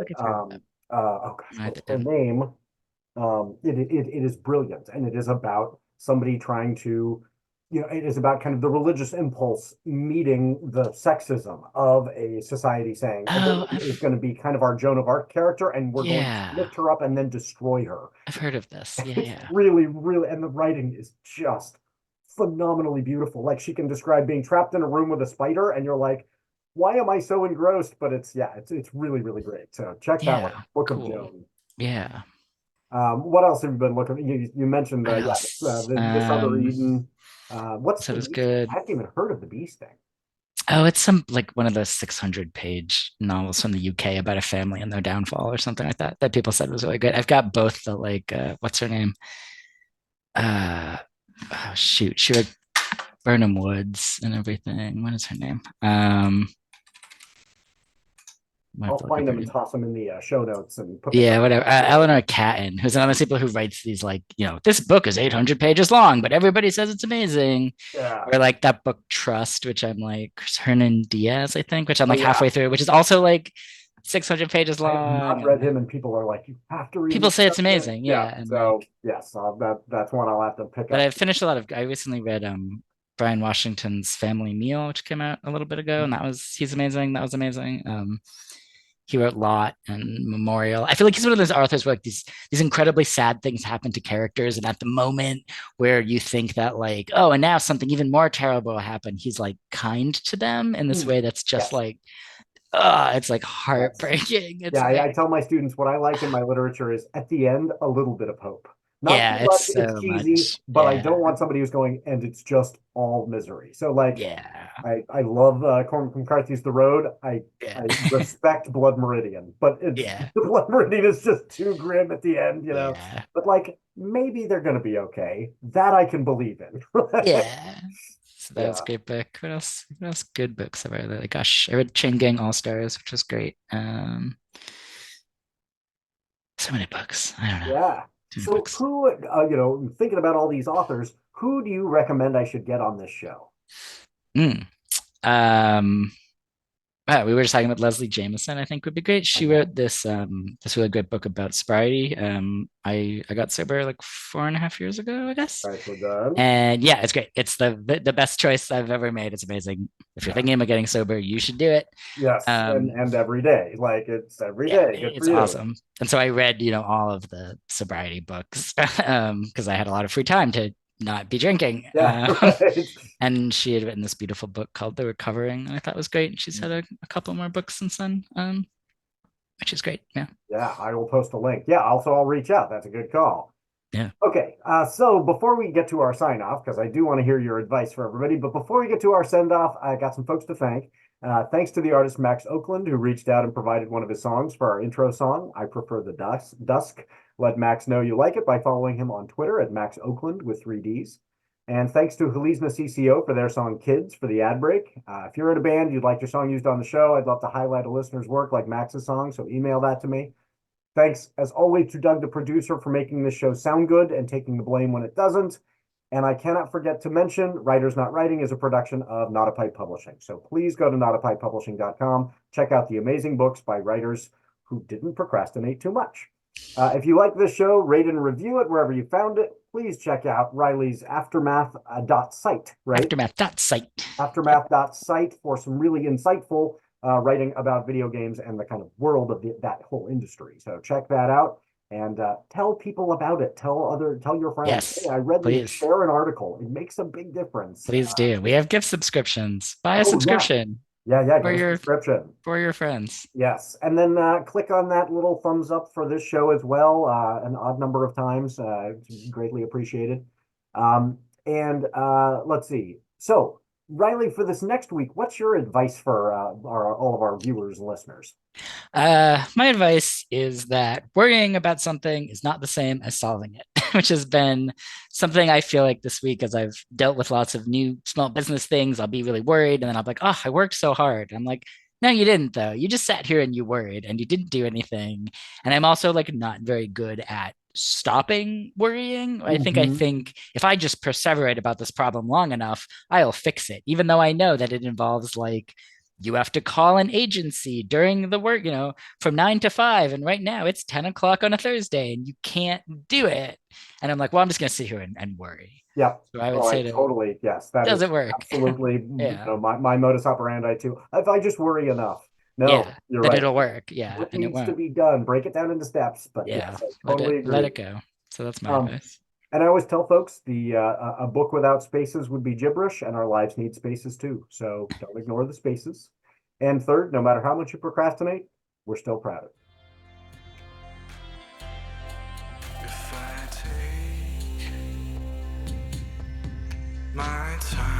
Speaker 5: oh gosh, what's her name? It is brilliant, and it is about somebody trying to, it is about kind of the religious impulse meeting the sexism of a society saying, is going to be kind of our Joan of Arc character, and we're going to lift her up and then destroy her.
Speaker 2: I've heard of this. Yeah,
Speaker 5: it's really, really, and the writing is just phenomenally beautiful. Like, she can describe being trapped in a room with a spider, and you're like, why am I so engrossed? But it's really, really great. So check that one, Book of Joan.
Speaker 2: Yeah.
Speaker 5: What else have you been looking at? You mentioned this other Eden. What's
Speaker 2: that was
Speaker 5: Beast?
Speaker 2: good.
Speaker 5: I haven't even heard of the Beast thing.
Speaker 2: Oh, it's some like one of those 600-page novels from the UK about a family and their downfall or something like that people said was really good. I've got both the what's her name? Oh shoot, she read Burnham Woods and everything. What is her name?
Speaker 5: I'll find them and toss them in the show notes and put
Speaker 2: whatever. Eleanor Catton, who's another people who writes these this book is 800 pages long, but everybody says it's amazing.
Speaker 5: Yeah.
Speaker 2: Or like that book Trust, which I'm like Hernan Diaz, I think, which I'm like halfway through, which is also like 600 pages long.
Speaker 5: I've not read him, and people are like, you have to read.
Speaker 2: People say it's amazing. Yeah.
Speaker 5: And so yes, that's one I'll have to pick up.
Speaker 2: But I've finished I recently read Brian Washington's Family Meal, which came out a little bit ago, and he's amazing. That was amazing. He wrote Lot and Memorial. I feel like he's one of those authors where like these incredibly sad things happen to characters, and at the moment where you think that like, oh, and now something even more terrible will happen, he's like kind to them in this way that's just like, it's like heartbreaking. It's
Speaker 5: I tell my students what I like in my literature is at the end a little bit of hope. Not
Speaker 2: it's
Speaker 5: cheesy, but I don't want somebody who's going, and it's just all misery. So like, I love Cormac McCarthy's The Road. I respect Blood Meridian, but the Blood Meridian is just too grim at the end, But like, maybe they're going to be okay. That I can believe in.
Speaker 2: So that was a great book. What else? Good books have I read? Like, gosh, I read Chain Gang All Stars, which was great. So many books. I don't know.
Speaker 5: Yeah. So who, thinking about all these authors, who do you recommend I should get on this show?
Speaker 2: We were just talking about Leslie Jameson, I think would be great. She wrote this really great book about sobriety. I got sober like 4.5 years ago, I guess. And yeah, it's great. It's the best choice I've ever made. It's amazing. If you're thinking about getting sober, you should do it.
Speaker 5: Yes, and every day. Like, it's every day.
Speaker 2: It's awesome. And so I read, all of the sobriety books because I had a lot of free time to not be drinking. And she had written this beautiful book called The Recovering, and I thought it was great. And she's had a couple more books since then, which is great. Yeah,
Speaker 5: I will post a link. Also I'll reach out. That's a good call. Okay, so before we get to our sign off, because I do want to hear your advice for everybody, but before we get to our send off, I got some folks to thank. Thanks to the artist Max Oakland, who reached out and provided one of his songs for our intro song, I Prefer the Dusk. Let Max know you like it by following him on Twitter at Max Oakland with 3 Ds. And thanks to Halisma CCO for their song Kids for the ad break. If you're in a band, you'd like your song used on the show, I'd love to highlight a listener's work like Max's song, so email that to me. Thanks, as always, to Doug, the producer, for making this show sound good and taking the blame when it doesn't. And I cannot forget to mention, Writers Not Writing is a production of Not a Pipe Publishing. So please go to notapipepublishing.com. Check out the amazing books by writers who didn't procrastinate too much. If you like this show, rate and review it wherever you found it. Please check out Riley's Aftermath.site, right?
Speaker 2: Aftermath.site.
Speaker 5: Aftermath.site for some really insightful writing about video games and the kind of world of that whole industry. So check that out and tell people about it. Tell your friends.
Speaker 2: Yes,
Speaker 5: hey, I read
Speaker 2: please.
Speaker 5: Share an article. It makes a big difference.
Speaker 2: Please do. We have gift subscriptions. Buy a subscription.
Speaker 5: Yeah,
Speaker 2: for your
Speaker 5: subscription.
Speaker 2: For your friends.
Speaker 5: Yes. And then click on that little thumbs up for this show as well, an odd number of times. It's greatly appreciated. Let's see. So, Riley, for this next week, what's your advice for all of our viewers and listeners?
Speaker 2: My advice is that worrying about something is not the same as solving it, which has been something I feel like this week as I've dealt with lots of new small business things. I'll be really worried and then I'm like, oh, I worked so hard. I'm like, no, you didn't though. You just sat here and you worried and you didn't do anything. And I'm also like not very good at stopping worrying. I think if I just perseverate about this problem long enough, I'll fix it, even though I know that it involves like you have to call an agency during the work, from 9 to 5. And right now it's 10 o'clock on a Thursday and you can't do it. And I'm like, well, I'm just going to sit here and worry.
Speaker 5: Yeah.
Speaker 2: So I would say
Speaker 5: totally, yes. That
Speaker 2: doesn't work.
Speaker 5: Absolutely,
Speaker 2: yeah.
Speaker 5: My modus operandi too. If I just worry enough. No,
Speaker 2: yeah,
Speaker 5: you're
Speaker 2: then
Speaker 5: right.
Speaker 2: It'll work. Yeah.
Speaker 5: What
Speaker 2: and
Speaker 5: needs to be done? Break it down into steps. But yes, I totally agree.
Speaker 2: Let it go. So that's my advice.
Speaker 5: And I always tell folks a book without spaces would be gibberish, and our lives need spaces too. So don't ignore the spaces. And third, no matter how much you procrastinate, we're still proud of it.
Speaker 3: If I take my time.